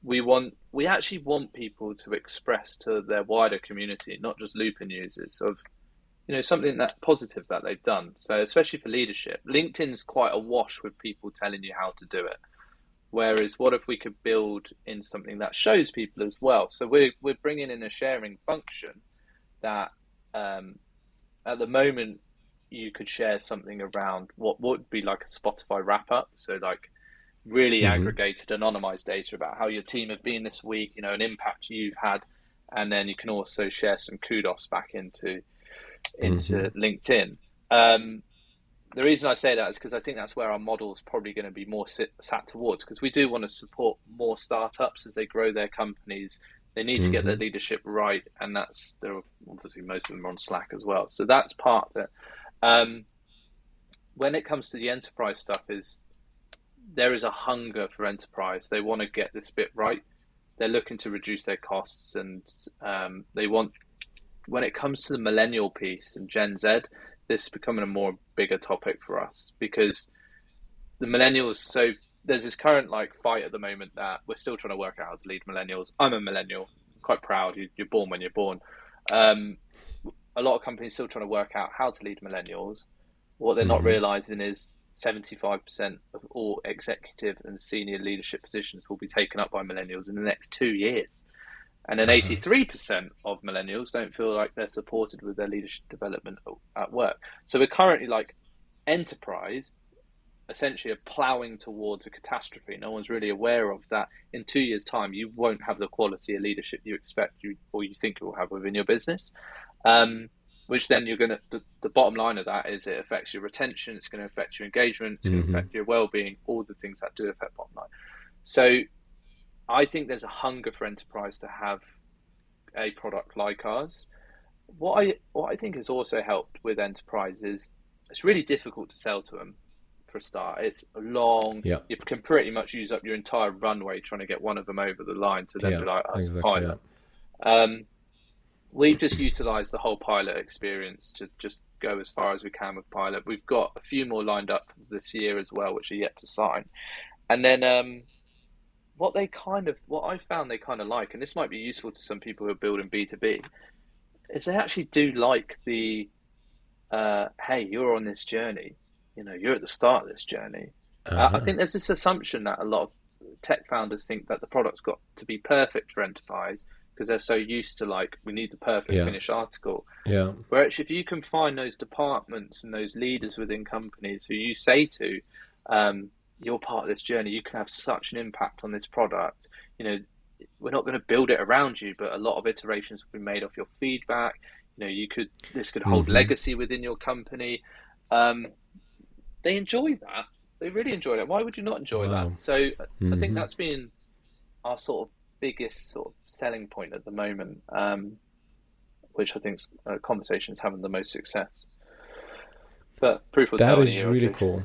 we actually want people to express to their wider community, not just Loopin users, of something that positive that they've done. So especially for leadership, LinkedIn's quite awash with people telling you how to do it. Whereas, what if we could build in something that shows people as well? So we're bringing in a sharing function that um, at the moment you could share something around what would be like a Spotify wrap up. So like really Mm-hmm. aggregated, anonymized data about how your team have been this week, an impact you've had, and then you can also share some kudos back Mm-hmm. into LinkedIn. Um, the reason I say that is because I think that's where our model is probably going to be more sat towards, because we do want to support more startups as they grow their companies. They need to get their Mm-hmm. leadership right, and they're obviously most of them are on Slack as well. So that's part of it. Um, when it comes to the enterprise stuff, is there is a hunger for enterprise. They want to get this bit right. They're looking to reduce their costs, and they want, when it comes to the millennial piece and Gen Z, this is becoming a more bigger topic for us, because the millennials. So there's this current like fight at the moment that we're still trying to work out how to lead millennials. I'm a millennial, quite proud. You're born when you're born. Um, a lot of companies still trying to work out how to lead millennials. What they're not Mm-hmm. realizing is 75% of all executive and senior leadership positions will be taken up by millennials in the next 2 years. And then Uh-huh. 83% of millennials don't feel like they're supported with their leadership development at work. So we're currently like enterprise essentially are ploughing towards a catastrophe. No one's really aware of that. In 2 years' time, you won't have the quality of leadership you expect or you think you will have within your business. Which then you're going to, the bottom line of that is it affects your retention, it's going to affect your engagement, it's going to Mm-hmm. affect your well-being, all the things that do affect bottom line. So I think there's a hunger for enterprise to have a product like ours. What I think has also helped with enterprise is it's really difficult to sell to them for a start. It's long. Yeah. You can pretty much use up your entire runway trying to get one of them over the line to then Yeah. be like, oh, it's a Exactly. Yeah. pilot. We've just utilized the whole pilot experience to just go as far as we can with pilot. We've got a few more lined up this year as well, which are yet to sign. And then what I found they kind of like, and this might be useful to some people who are building B2B, is they actually do like the, hey, you're on this journey. You know, you're at the start of this journey. I Uh-huh. think there's this assumption that a lot of tech founders think that the product's got to be perfect for enterprise because they're so used to like, we need the perfect Yeah. finished article. Yeah. Where actually, if you can find those departments and those leaders within companies who you say to, you're part of this journey, you can have such an impact on this product. You know, we're not going to build it around you, but a lot of iterations will be made off your feedback. You know, this could hold Mm-hmm. legacy within your company. Um, they enjoy that. They really enjoy that. Why would you not enjoy that? Wow. So I think Mm-hmm. that's been our sort of biggest sort of selling point at the moment, which I think conversations having the most success. But proof will That tell in a is year or really two. cool.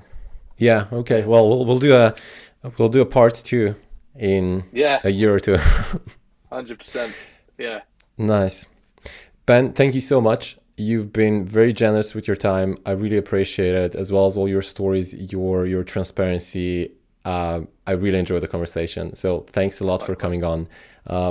Yeah. Okay. Yeah, Well, we'll do a part two in yeah, a year or two. 100%. Yeah, Nice. Ben, thank you so much. You've been very generous with your time. I really appreciate it, as well as all your stories, your transparency. I really enjoyed the conversation. So thanks a lot for likewise. coming on.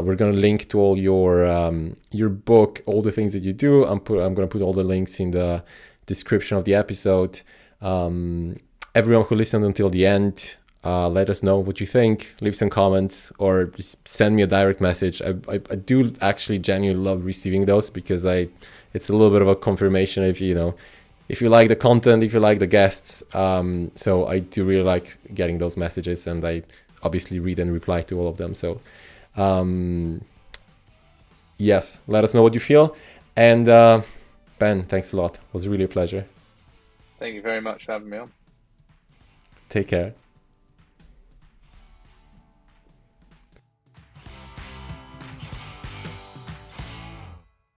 We're gonna link to all your book, all the things that you do. I'm gonna put all the links in the description of the episode. Everyone who listened until the end, let us know what you think. Leave some comments or just send me a direct message. I do actually genuinely love receiving those because it's a little bit of a confirmation if you like the content, if you like the guests. So I do really like getting those messages, and I obviously read and reply to all of them. So yes, let us know what you feel. And Ben, thanks a lot. It was really a pleasure. Thank you very much for having me on. Take care.